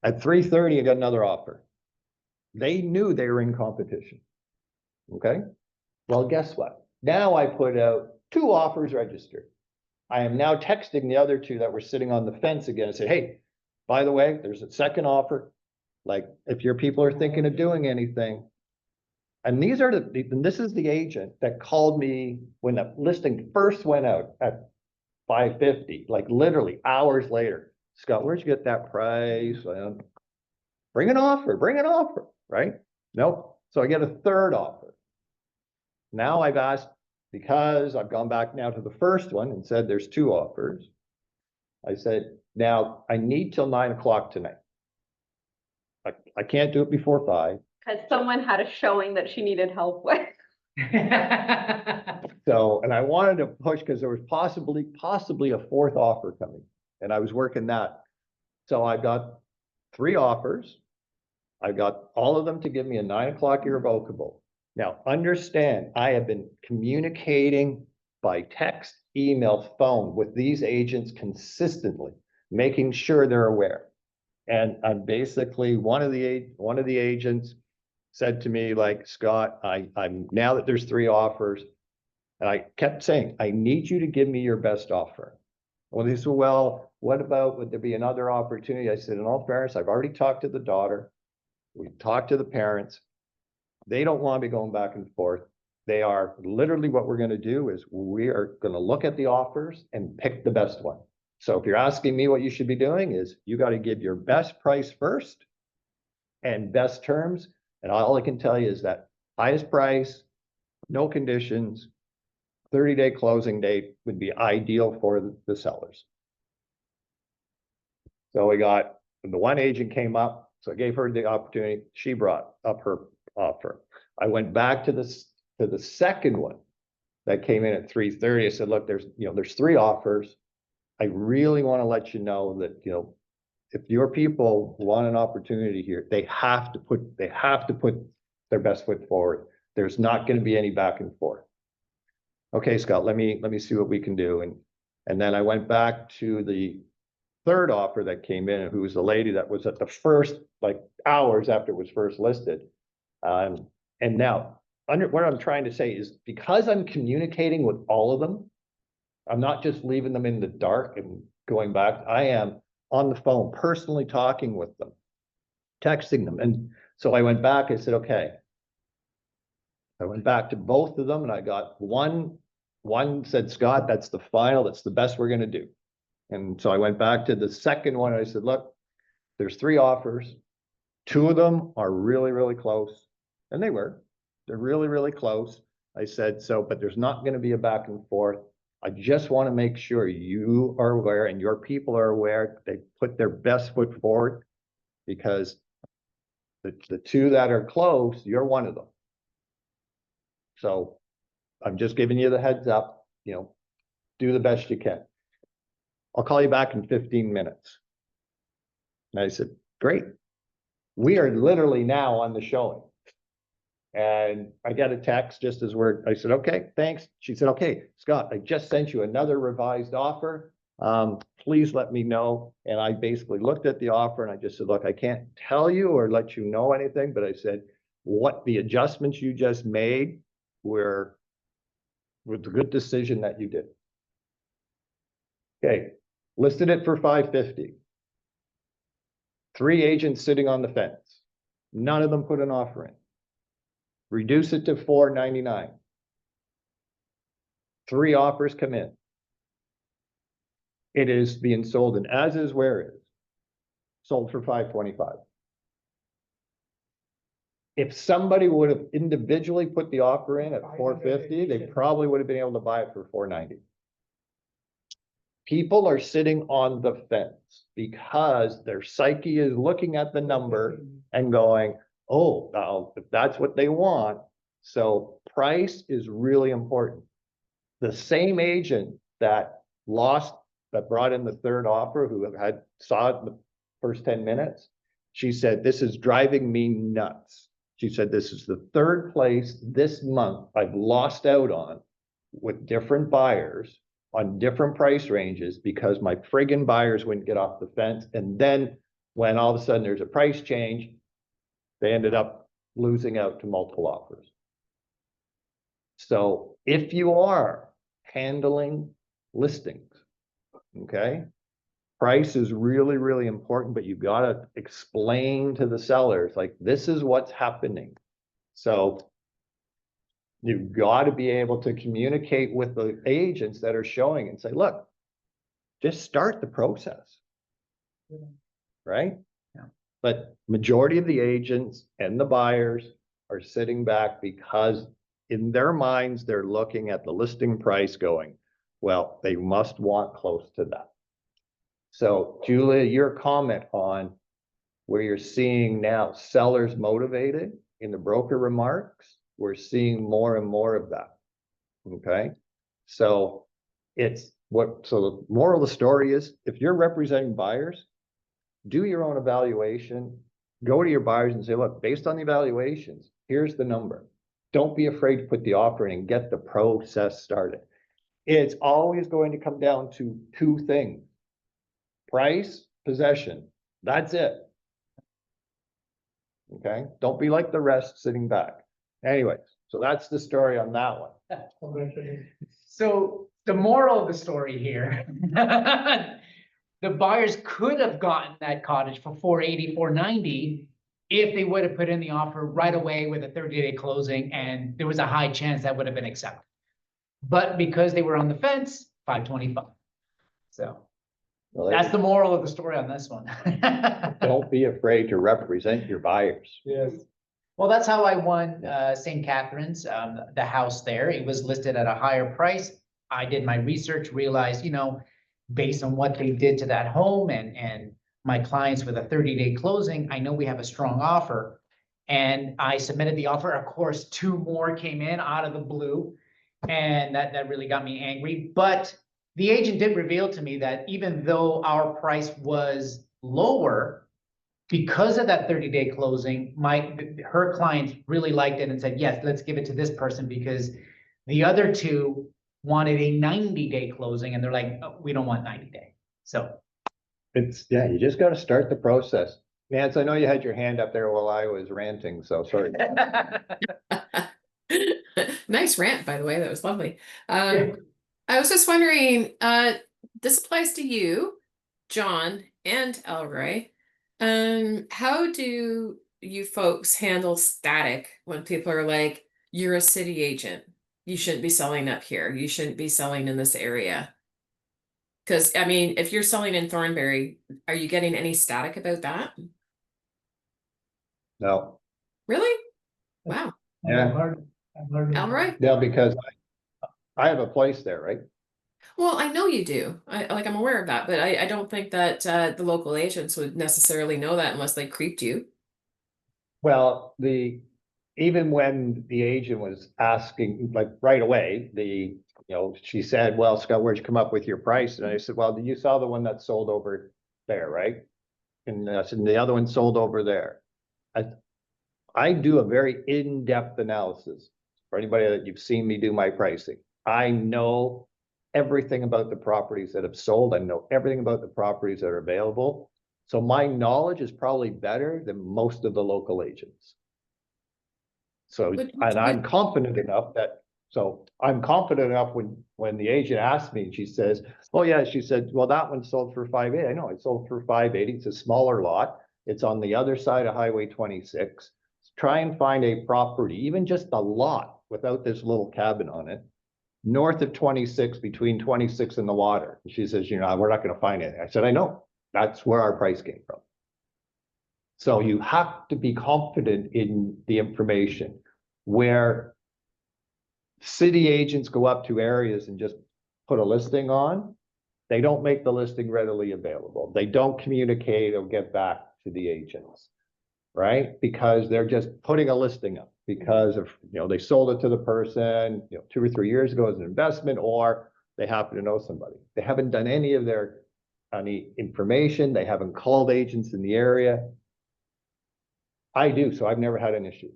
At 3:30, I got another offer. They knew they were in competition. Okay. Well, guess what? Now I put out 2 offers registered. I am now texting the other 2 that were sitting on the fence again and say, hey, by the way, there's a second offer. Like if your people are thinking of doing anything. And this is the agent that called me when the listing first went out at $550, like literally hours later. Scott, where'd you get that price? Bring an offer, right? Nope. So I get a 3rd offer. Now I've asked, because I've gone back now to the first one and said there's 2 offers. I said, now I need till 9 o'clock tonight. I can't do it before 5. Because someone had a showing that she needed help with. So, and I wanted to push because there was possibly a 4th offer coming, and I was working that. So I got 3 offers. I got all of them to give me a 9 o'clock irrevocable. Now, understand, I have been communicating by text, email, phone with these agents consistently, making sure they're aware. And I'm basically one of the agents said to me, like, Scott, I'm now that there's 3 offers, and I kept saying, I need you to give me your best offer. Well, they said, well, what about, would there be another opportunity? I said, in all fairness, I've already talked to the daughter. We've talked to the parents. They don't want to be going back and forth. They are literally, what we're going to do is we are going to look at the offers and pick the best one. So if you're asking me what you should be doing, is you got to give your best price first and best terms. And all I can tell you is that highest price, no conditions, 30-day closing date would be ideal for the sellers. So we got, the one agent came up, so I gave her the opportunity. She brought up her offer. I went back to the second one that came in at 330. I said, look, there's 3 offers. I really want to let you know that, if your people want an opportunity here, they have to put their best foot forward. There's not going to be any back and forth. Okay, Scott, let me see what we can do. And then I went back to the third offer that came in, who was the lady that was at the first, like, hours after it was first listed. And now, what I'm trying to say is, because I'm communicating with all of them, I'm not just leaving them in the dark and going back. I am on the phone, personally talking with them, texting them. And so I went back, I said, okay. I went back to both of them and I got one said, Scott, that's the final, that's the best we're going to do. And so I went back to the second one. And I said, look, there's 3 offers. 2 of them are really, really close. And they're really, really close. I said, so, but there's not going to be a back and forth. I just want to make sure you are aware and your people are aware. They put their best foot forward, because the 2 that are close, you're one of them. So I'm just giving you the heads up, do the best you can. I'll call you back in 15 minutes. And I said, great. We are literally now on the showing. And I got a text just as I said, okay, thanks. She said, okay, Scott, I just sent you another revised offer. Please let me know. And I basically looked at the offer and I just said, look, I can't tell you or let you know anything, but I said, what the adjustments you just made were a good decision that you did. Okay, listed it for 550. 3 agents sitting on the fence. None of them put an offer in. Reduce it to 499. 3 offers come in. It is being sold in as is where is. Sold for 525. If somebody would have individually put the offer in at 450, they probably would have been able to buy it for 490. People are sitting on the fence because their psyche is looking at the number and going, oh, now if that's what they want. So price is really important. The same agent that brought in the third offer, who saw it in the first 10 minutes, she said, this is driving me nuts. She said, this is the 3rd place this month I've lost out on with different buyers on different price ranges because my friggin' buyers wouldn't get off the fence. And then when all of a sudden there's a price change, they ended up losing out to multiple offers. So if you are handling listings, okay, price is really, really important, but you've got to explain to the sellers, like, this is what's happening. So you've got to be able to communicate with the agents that are showing and say, look, just start the process. Right? Yeah. But majority of the agents and the buyers are sitting back because in their minds, they're looking at the listing price going, well, they must want close to that. So Julia, your comment on where you're seeing now sellers motivated in the broker remarks, we're seeing more and more of that. Okay. So so the moral of the story is, if you're representing buyers, do your own evaluation, go to your buyers and say, look, based on the evaluations, here's the number. Don't be afraid to put the offer in and get the process started. It's always going to come down to 2 things: price, possession. That's it. Okay. Don't be like the rest sitting back. Anyways, so that's the story on that one. So the moral of the story here, the buyers could have gotten that cottage for 480, 490 if they would have put in the offer right away with a 30-day closing, and there was a high chance that would have been accepted. But because they were on the fence, 525. So Well, that's the moral of the story on this one. don't be afraid to represent your buyers. Yes. Well, that's how I won St. Catharines, the house there. It was listed at a higher price. I did my research, realized, you know, based on what they did to that home and my clients with a 30-day closing, I know we have a strong offer. And I submitted the offer. Of course, 2 more came in out of the blue, and that really got me angry. But the agent did reveal to me that even though our price was lower, because of that 30-day closing, her clients really liked it and said, yes, let's give it to this person, because the other 2 wanted a 90-day closing, and they're like, oh, we don't want 90-day. So Yeah, you just got to start the process. Nance, I know you had your hand up there while I was ranting, so sorry. Nice rant, by the way. That was lovely. I was just wondering, this applies to you, John, and Elroy. How do you folks handle static when people are like, you're a city agent, you shouldn't be selling up here, you shouldn't be selling in this area? Because, I mean, if you're selling in Thornbury, are you getting any static about that? No, Really? Wow. yeah, Elroy? yeah, because I have a place there, right? Well, I know you do. I'm aware of that, but I don't think that the local agents would necessarily know that unless they creeped you. Well, even when the agent was asking, like right away, she said, well, Scott, where'd you come up with your price? And I said, well, you saw the one that sold over there, right? And I said, the other one sold over there. I do a very in-depth analysis for anybody that you've seen me do my pricing. I know everything about the properties that have sold. I know everything about the properties that are available. So my knowledge is probably better than most of the local agents. So, and I'm confident enough when the agent asked me, she says, oh yeah, she said, well, that one sold for 580. I know it sold for 580. It's a smaller lot. It's on the other side of Highway 26. Try and find a property, even just a lot without this little cabin on it, north of 26, between 26 and the water. And she says, we're not going to find anything. I said, I know. That's where our price came from. So you have to be confident in the information. Where city agents go up to areas and just put a listing on, they don't make the listing readily available. They don't communicate or get back to the agents, right? Because they're just putting a listing up because of, they sold it to the person, 2 or 3 years ago as an investment, or they happen to know somebody. They haven't done any information. They haven't called agents in the area. I do, so I've never had an issue.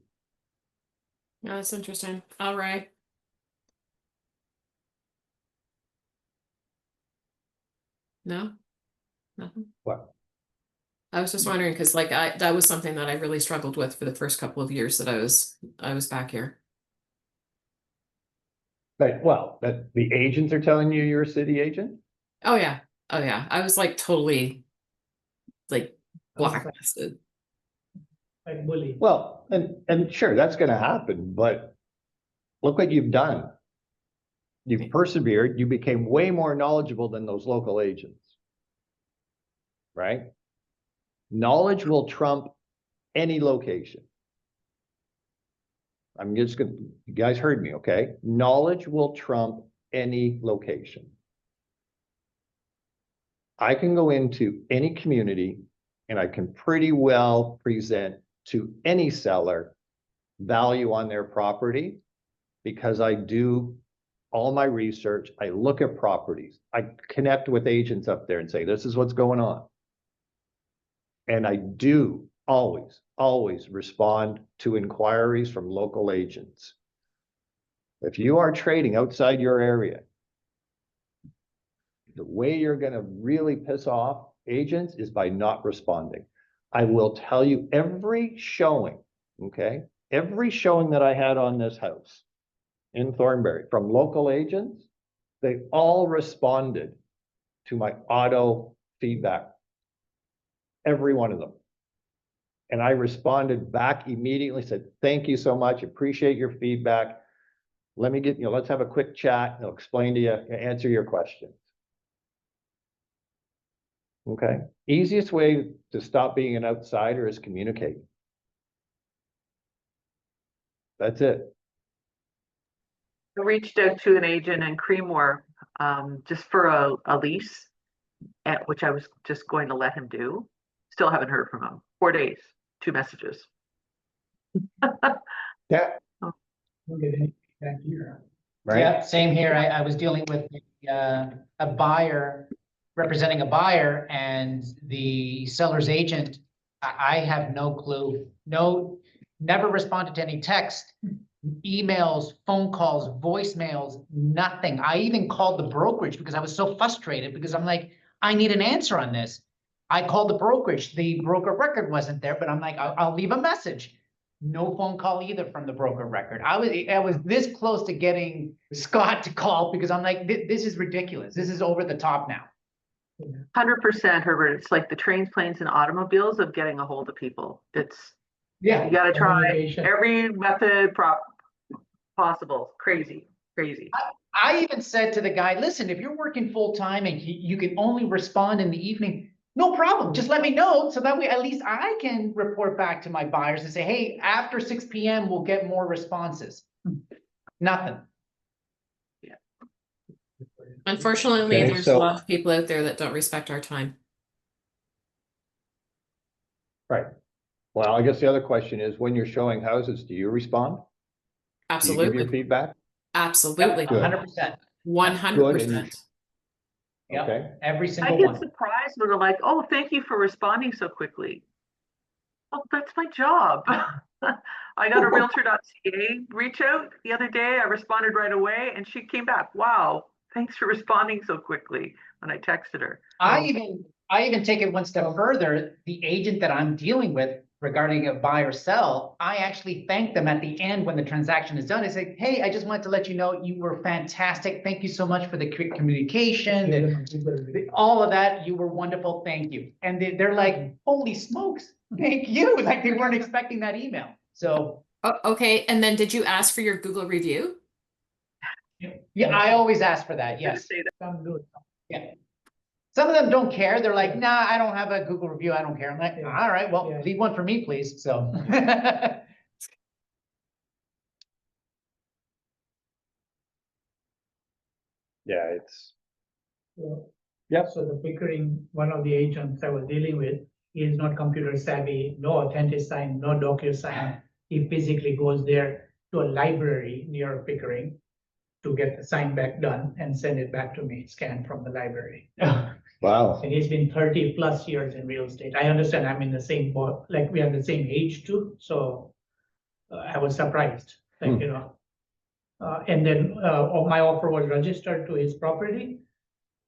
Oh, that's interesting. All right. No? Nothing? What? I was just wondering because that was something that I really struggled with for the first couple of years that I was back here. That the agents are telling you you're a city agent? Oh yeah. Oh yeah. I was like totally blacklisted. Like bully. Well, and sure, that's going to happen, but look what you've done. You've persevered. You became way more knowledgeable than those local agents, right? Knowledge will trump any location. I'm just going to, you guys heard me, okay? Knowledge will trump any location. I can go into any community and I can pretty well present to any seller value on their property because I do all my research. I look at properties. I connect with agents up there and say, this is what's going on. And I do always respond to inquiries from local agents. If you are trading outside your area, the way you're going to really piss off agents is by not responding. I will tell you every showing, okay? Every showing that I had on this house in Thornbury from local agents, They all responded to my auto feedback. Every one of them. And I responded back immediately, said, thank you so much, appreciate your feedback. Let me get, let's have a quick chat, and I'll explain to you, answer your questions. Okay, easiest way to stop being an outsider is communicate. That's it. I reached out to an agent in Creemore, just for a lease, which I was just going to let him do. Still haven't heard from him. 4 days, 2 messages. Yeah, Don't get any feedback here. right. Yeah, same here. I was dealing with a buyer, representing a buyer, and the seller's agent. I have no clue. Never responded to any text, emails, phone calls, voicemails, nothing. I even called the brokerage because I was so frustrated, because I'm like, I need an answer on this. I called the brokerage. The broker record wasn't there, but I'm like, I'll leave a message. No phone call either from the broker record. I was this close to getting Scott to call, because I'm like, this is ridiculous. This is over the top now. 100%, Herbert. It's like the trains, planes, and automobiles of getting a hold of people. It's, Yeah. you got to try Communication. every method possible. Crazy. I even said to the guy, listen, if you're working full time and you can only respond in the evening, no problem. Just let me know, so that way at least I can report back to my buyers and say, hey, after 6 p.m. we'll get more responses. Nothing. Unfortunately, Okay, there's so- a lot of people out there that don't respect our time. Right. Well, I guess the other question is, when you're showing houses, do you respond? Do you give your Absolutely. feedback? Absolutely. Good. 100%. 100%. Yep. Okay. Every I single get one. surprised when they're like, oh, thank you for responding so quickly. Oh, that's my job. I got a realtor.ca reach out the other day. I responded right away, and she came back. Wow, thanks for responding so quickly when I texted her. I even take it one step further. The agent that I'm dealing with regarding a buy or sell, I actually thank them at the end when the transaction is done. I say, hey, I just wanted to let you know you were fantastic. Thank you so much for the quick communication, all of that. You were wonderful. Thank you. And they're like, holy smokes, thank you. Like, they weren't expecting that email. So Okay, and then did you ask for your Google review? yeah, I always ask for that. Didn't Yes. say that. Some do. Yeah. Some of them don't care. They're like, nah, I don't have a Google review. I don't care. I'm like, Yeah. all right, well, Yeah. leave one for me, please. So. Yeah, it's, So- Yep. So the Pickering, one of the agents I was dealing with, he is not computer savvy, no authentic sign, no DocuSign. He physically goes there to a library near Pickering to get the sign back done and send it back to me, scanned from the library. wow. And he's been 30+ years in real estate. I understand I'm in the same boat, like we are the same age too, so I was surprised, like, and then my offer was registered to his property.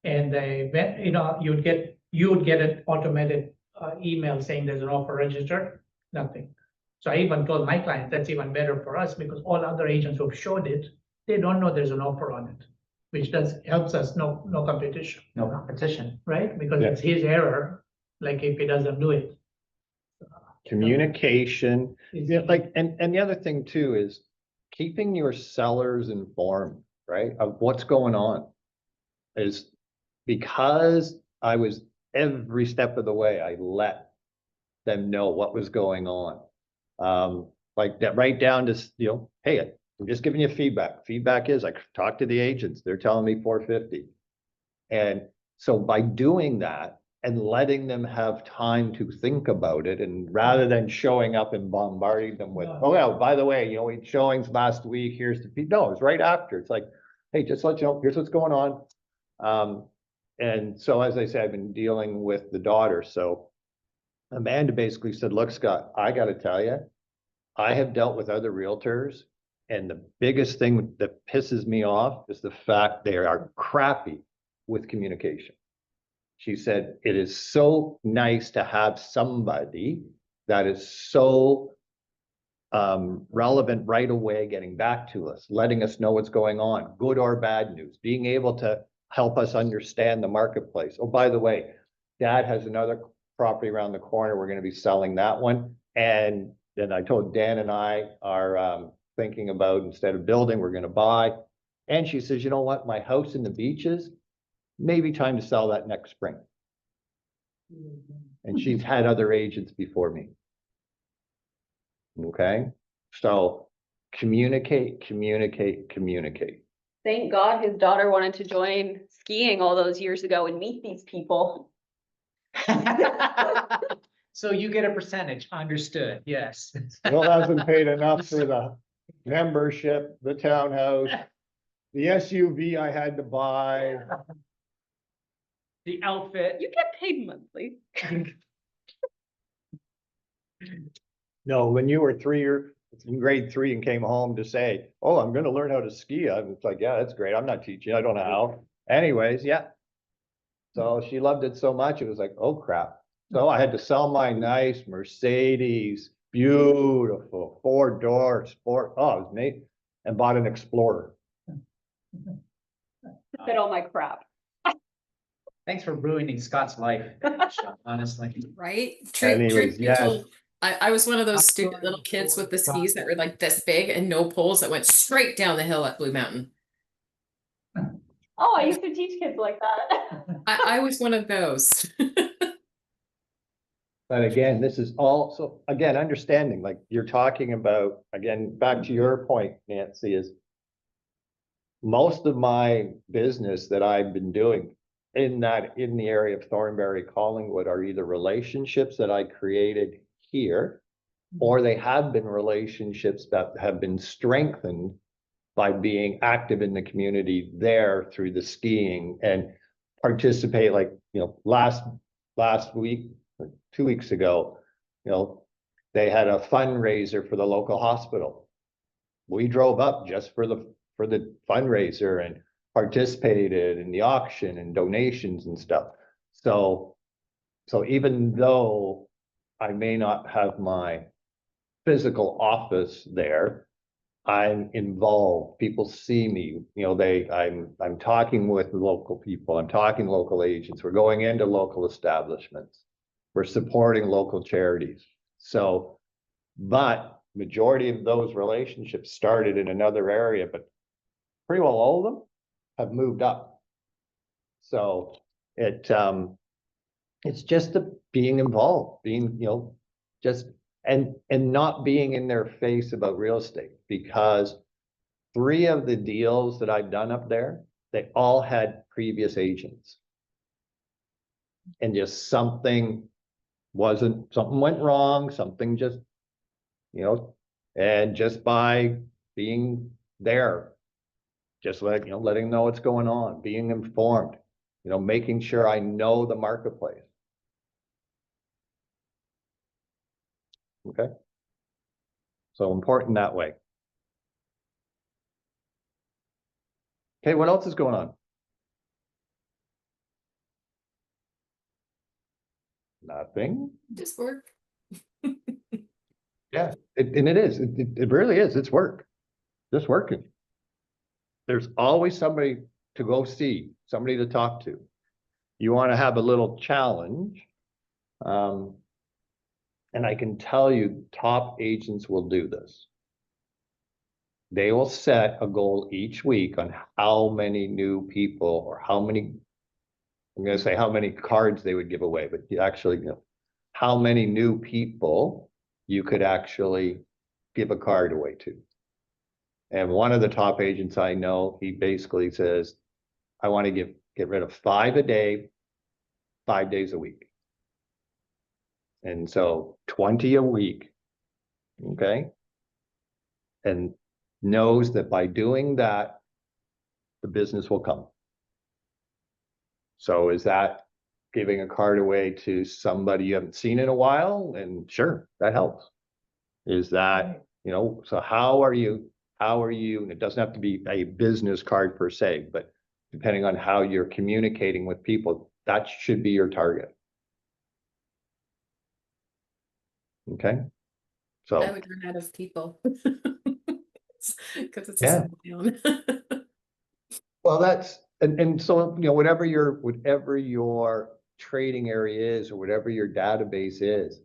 And they went, you would get an automated email saying there's an offer registered, nothing. So I even told my client that's even better for us, because all other agents who've showed it, they don't know there's an offer on it, which helps us, no competition, No competition. right? Because Yeah. it's his error, like if he doesn't do it. Communication, Is- yeah, like, and the other thing too is keeping your sellers informed, right, of what's going on. Is because I was every step of the way, I let them know what was going on. Like that, right down to, hey, I'm just giving you feedback. Feedback is I talked to the agents, they're telling me 450. And so by doing that and letting them have time to think about it, and rather than showing up and bombarding them with, oh, yeah, by the way, we had showings last week, here's the, no, it's right after. It's like, hey, just let you know, here's what's going on. And so, as I said, I've been dealing with the daughter. So Amanda basically said, look, Scott, I got to tell you, I have dealt with other realtors, and the biggest thing that pisses me off is the fact they are crappy with communication. She said, it is so nice to have somebody that is so relevant right away, getting back to us, letting us know what's going on, good or bad news, being able to help us understand the marketplace. Oh, by the way, Dad has another property around the corner. We're going to be selling that one. And then I told Dan and I are thinking about, instead of building, we're going to buy. And she says, you know what, my house in the beaches, maybe time to sell that next spring. And she's had other agents before me. Okay, so communicate, communicate, communicate. Thank God his daughter wanted to join skiing all those years ago and meet these people. So you get a percentage, understood, yes. Bill hasn't paid enough for the membership, the townhouse, the SUV I had to buy. The outfit. You get paid monthly. No, when you were in grade 3 and came home to say, oh, I'm gonna learn how to ski. I was like, yeah, that's great. I'm not teaching. I don't know how. Anyways, yeah. So she loved it so much. It was like, oh crap. So I had to sell my nice Mercedes, beautiful 4-door sport. Oh, it was neat. And bought an Explorer. Fit all my crap. Thanks for ruining Scott's life, honestly. Right? Anyways, Truth be yes. told, I was one of those stupid little kids with the skis that were like this big and no poles that went straight down the hill at Blue Mountain. Oh, I used to teach kids like that. I was one of those. But again, this is all, so again, understanding, like you're talking about, again, back to your point, Nancy, is most of my business that I've been doing in the area of Thornbury, Collingwood are either relationships that I created here, or they have been relationships that have been strengthened by being active in the community there through the skiing and participate, like, you know, last week, or 2 weeks ago, you know, they had a fundraiser for the local hospital. We drove up just for the fundraiser and participated in the auction and donations and stuff. So even though I may not have my physical office there, I'm involved. People see me, you know, I'm talking with local people. I'm talking local agents. We're going into local establishments. We're supporting local charities. So, but majority of those relationships started in another area, but pretty well all of them have moved up. So it's just the being involved, being, you know, just and not being in their face about real estate, because 3 of the deals that I've done up there, they all had previous agents. And just something went wrong, something just, you know, and just by being there, just letting them know what's going on, being informed, you know, making sure I know the marketplace. Okay. So important that way. Okay, what else is going on? Nothing. Just work. Yeah, and it is. It really is. It's work. Just working. There's always somebody to go see, somebody to talk to. You want to have a little challenge. And I can tell you, top agents will do this. They will set a goal each week on how many new people or how many, I'm going to say how many cards they would give away, but actually, you know, how many new people you could actually give a card away to. And one of the top agents I know, he basically says, I want to get rid of 5 a day, 5 days a week. And so 20 a week, okay? And knows that by doing that, the business will come. So is that giving a card away to somebody you haven't seen in a while? And sure, that helps. Is that, you know, so how are you, and it doesn't have to be a business card per se, but depending on how you're communicating with people, that should be your target. Okay. So. I would run out of people. Because it's a Yeah. small town. Well, and so, whatever your trading area is, or whatever your database is,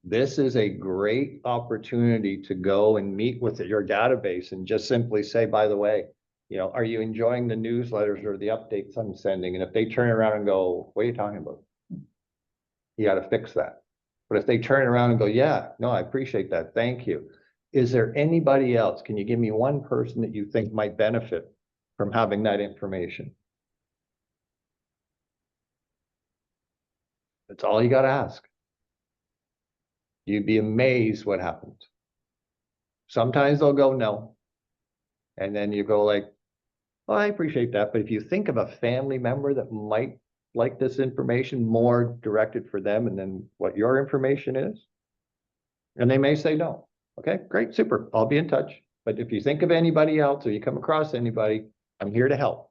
this is a great opportunity to go and meet with your database and just simply say, by the way, are you enjoying the newsletters or the updates I'm sending? And if they turn around and go, what are you talking about? You got to fix that. But if they turn around and go, yeah, no, I appreciate that. Thank you. Is there anybody else? Can you give me one person that you think might benefit from having that information? That's all you got to ask. You'd be amazed what happens. Sometimes they'll go no. And then you go like, oh, I appreciate that. But if you think of a family member that might like this information more directed for them and then what your information is, and they may say no. Okay, great, super. I'll be in touch. But if you think of anybody else or you come across anybody, I'm here to help.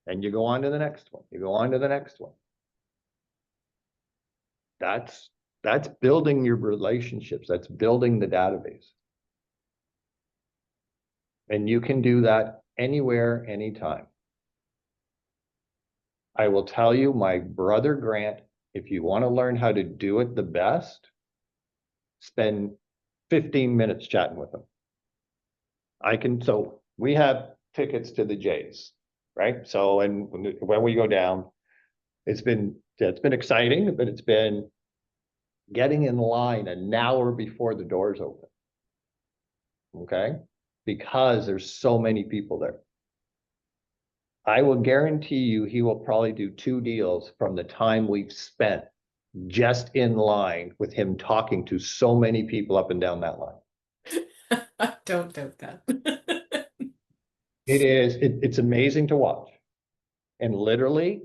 And you go on to the next one. You go on to the next one. That's building your relationships. That's building the database. And you can do that anywhere, anytime. I will tell you, my brother Grant, if you want to learn how to do it the best, spend 15 minutes chatting with him. So we have tickets to the Jays, right? So, and when we go down, it's been exciting, but it's been getting in line an hour before the doors open. Okay? Because there's so many people there. I will guarantee you he will probably do 2 deals from the time we've spent just in line with him talking to so many people up and down that line. Don't doubt that. It's amazing to watch. And literally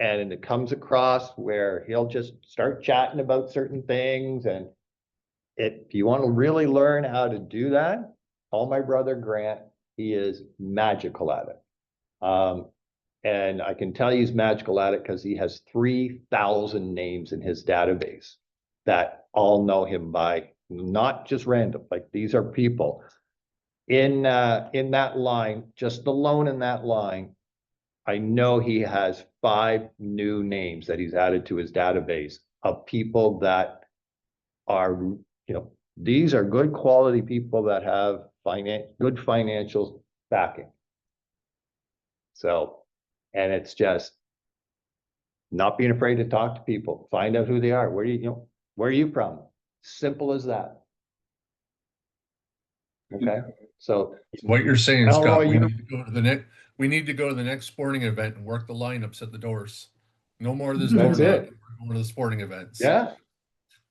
and it comes across where he'll just start chatting about certain things. And if you want to really learn how to do that, call my brother Grant. He is magical at it. And I can tell you he's magical at it because he has 3,000 names in his database that all know him by not just random, like these are people in that line, just alone in that line. I know he has 5 new names that he's added to his database of people that are, these are good quality people that have good financial backing. So, and it's just not being afraid to talk to people, find out who they are. Where are you from? Simple as that. Okay, so What you're saying, How Scott, are we you? need to go to the next, we need to go to the next sporting event and work the lineups at the doors. No more of this door That's knocking. it. We're going to the sporting events. Yeah,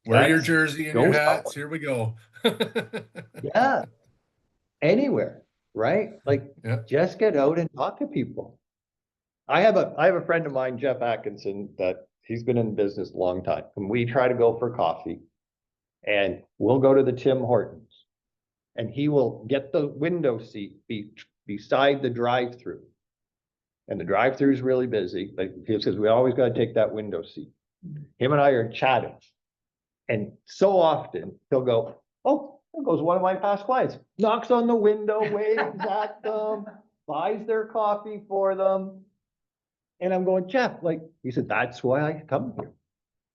Wear your that's- jersey and go your hats. Here we go. yeah, anywhere, right? Like, Yeah. just get out and talk to people. I have a friend of mine, Jeff Atkinson, that he's been in business a long time, and we try to go for coffee, and we'll go to the Tim Hortons, and he will get the window seat beside the drive-through. And the drive-through is really busy, but he says, we always got to take that window seat. Him and I are chatting. And so often he'll go, oh, there goes one of my past clients, knocks on the window, waves at them, buys their coffee for them. And I'm going, Jeff, he said, that's why I come here.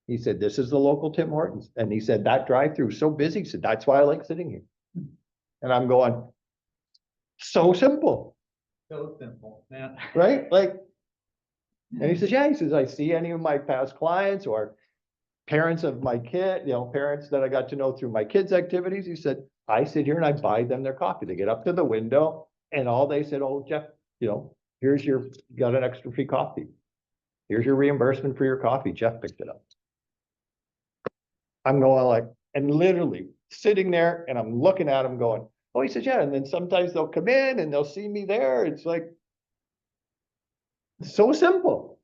He said, this is the local Tim Hortons. And he said, that drive-through is so busy. He said, that's why I like sitting here. And I'm going, so simple. So simple, man. Right? And he says, yeah, he says, I see any of my past clients or parents of my kid, parents that I got to know through my kids' activities. He said, I sit here and I buy them their coffee. They get up to the window and all they said, oh, Jeff, here's you got an extra free coffee. Here's your reimbursement for your coffee. Jeff picked it up. I'm going and literally sitting there and I'm looking at him going, oh, he says, yeah. And then sometimes they'll come in and they'll see me there. It's so simple.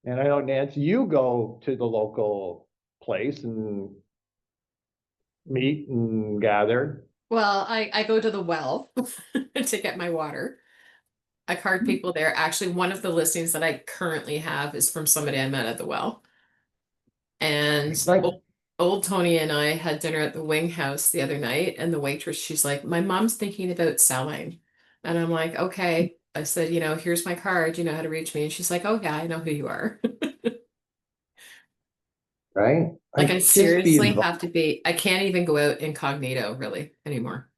And I know, Nancy, you go to the local place and meet and gather. Well, I go to the well to get my water. I card people there. Actually, one of the listings that I currently have is from somebody I met at the well. And Old Tony and I had dinner at the Wing House the other night, and the waitress, she's like, my mom's thinking about selling. And I'm like, okay. I said, here's my card, you know how to reach me. And she's like, oh yeah, I know who you are. Right? Like I Just be seriously involved. have to be, I can't even go out incognito really anymore.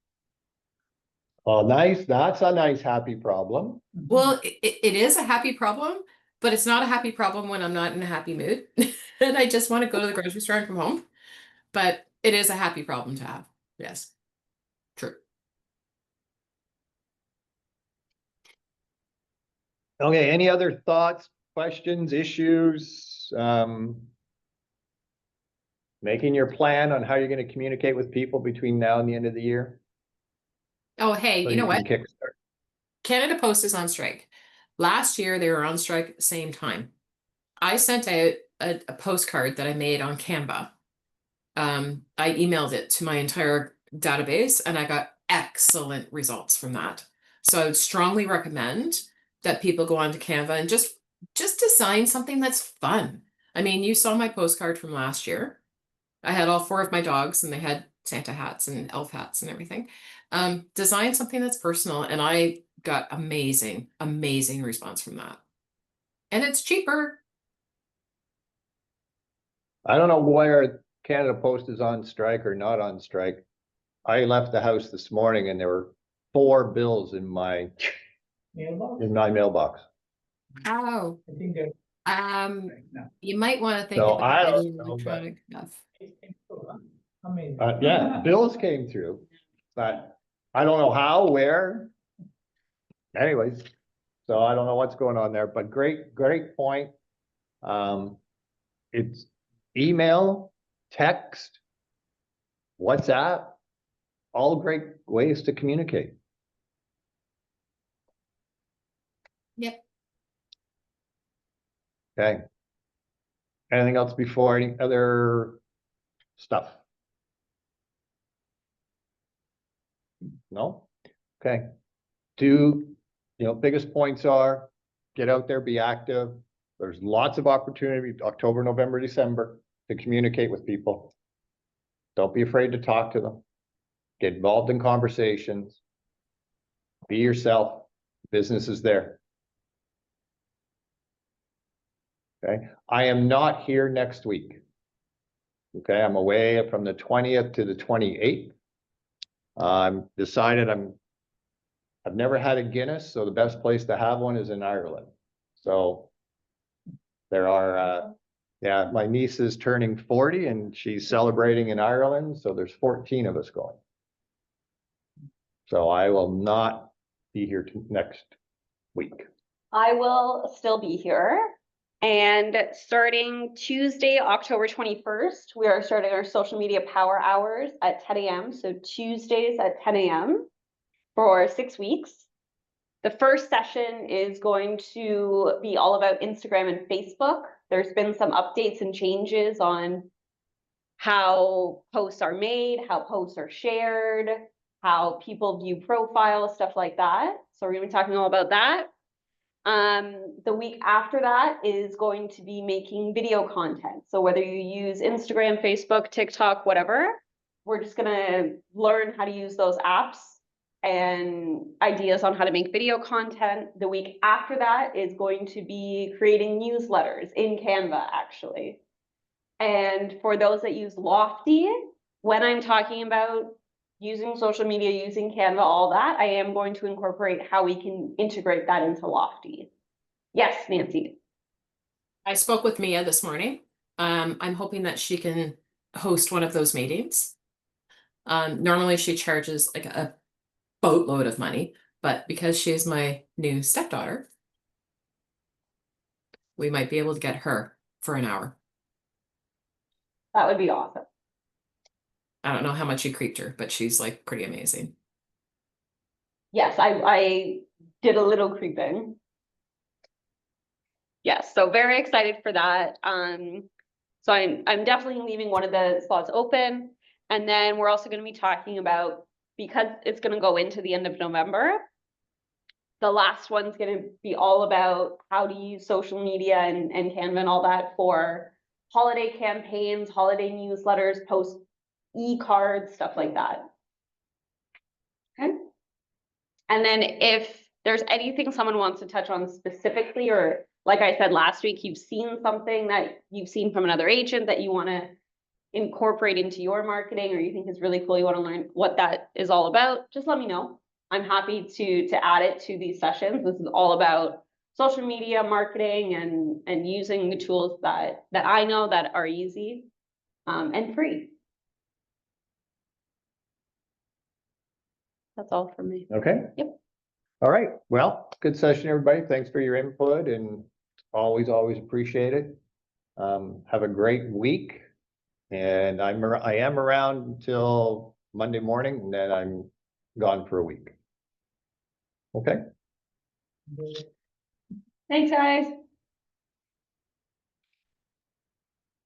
Well, nice. That's a nice, happy problem. Well, it is a happy problem, but it's not a happy problem when I'm not in a happy mood and I just want to go to the grocery store and come home. But it is a happy problem to have. Yes, true. Okay, any other thoughts, questions, issues? Making your plan on how you're going to communicate with people between now and the end of the year? Oh, hey, So you know can what? kickstart. Canada Post is on strike. Last year they were on strike at the same time. I sent out a postcard that I made on Canva. I emailed it to my entire database and I got excellent results from that. So I would strongly recommend that people go onto Canva and just design something that's fun. I mean, you saw my postcard from last year. I had all 4 of my dogs and they had Santa hats and elf hats and everything. Design something that's personal, and I got amazing, amazing response from that. And it's cheaper. I don't know where Canada Post is on strike or not on strike. I left the house this morning and there were 4 bills in my mailbox. Oh, I think that. you might want to think So about I don't getting know, but electronic stuff. Amazing. yeah, bills came through, but I don't know how, where. Anyways, so I don't know what's going on there, but great point. It's email, text, WhatsApp, all great ways to communicate. Yep. Okay. Anything else before any other stuff? No? Okay. Biggest points are get out there, be active. There's lots of opportunity, October, November, December, to communicate with people. Don't be afraid to talk to them. Get involved in conversations. Be yourself. Business is there. Okay. I am not here next week. Okay. I'm away from the 20th to the 28th. Decided I've never had a Guinness, so the best place to have one is in Ireland. So there are, my niece is turning 40 and she's celebrating in Ireland. So there's 14 of us going. So I will not be here next week. I will still be here. And starting Tuesday, October 21st, we are starting our social media power hours at 10 a.m. So Tuesdays at 10 a.m. for 6 weeks. The first session is going to be all about Instagram and Facebook. There's been some updates and changes on how posts are made, how posts are shared, how people view profiles, stuff like that. So we're going to be talking all about that. The week after that is going to be making video content. So whether you use Instagram, Facebook, TikTok, whatever, we're just going to learn how to use those apps and ideas on how to make video content. The week after that is going to be creating newsletters in Canva, actually. And for those that use Lofty, when I'm talking about using social media, using Canva, all that, I am going to incorporate how we can integrate that into Lofty. Yes, Nancy. I spoke with Mia this morning. I'm hoping that she can host one of those meetings. Normally she charges like a boatload of money, but because she is my new stepdaughter, we might be able to get her for an hour. That would be awesome. I don't know how much you creeped her, but she's like pretty amazing. Yes, I did a little creeping. Yes, so very excited for that. So I'm definitely leaving one of the slots open. And then we're also going to be talking about, because it's going to go into the end of November, the last one's going to be all about how to use social media and Canva and all that for holiday campaigns, holiday newsletters, post e-cards, stuff like that. Okay. And then if there's anything someone wants to touch on specifically, or like I said last week, you've seen something that you've seen from another agent that you want to incorporate into your marketing, or you think is really cool, you want to learn what that is all about, just let me know. I'm happy to add it to these sessions. This is all about social media marketing and using the tools that I know that are easy and free. That's all from me. Okay. Yep. All right. Well, good session, everybody. Thanks for your input and always appreciate it. Have a great week. And I am around until Monday morning, and then I'm gone for a week. Okay. Thanks, guys.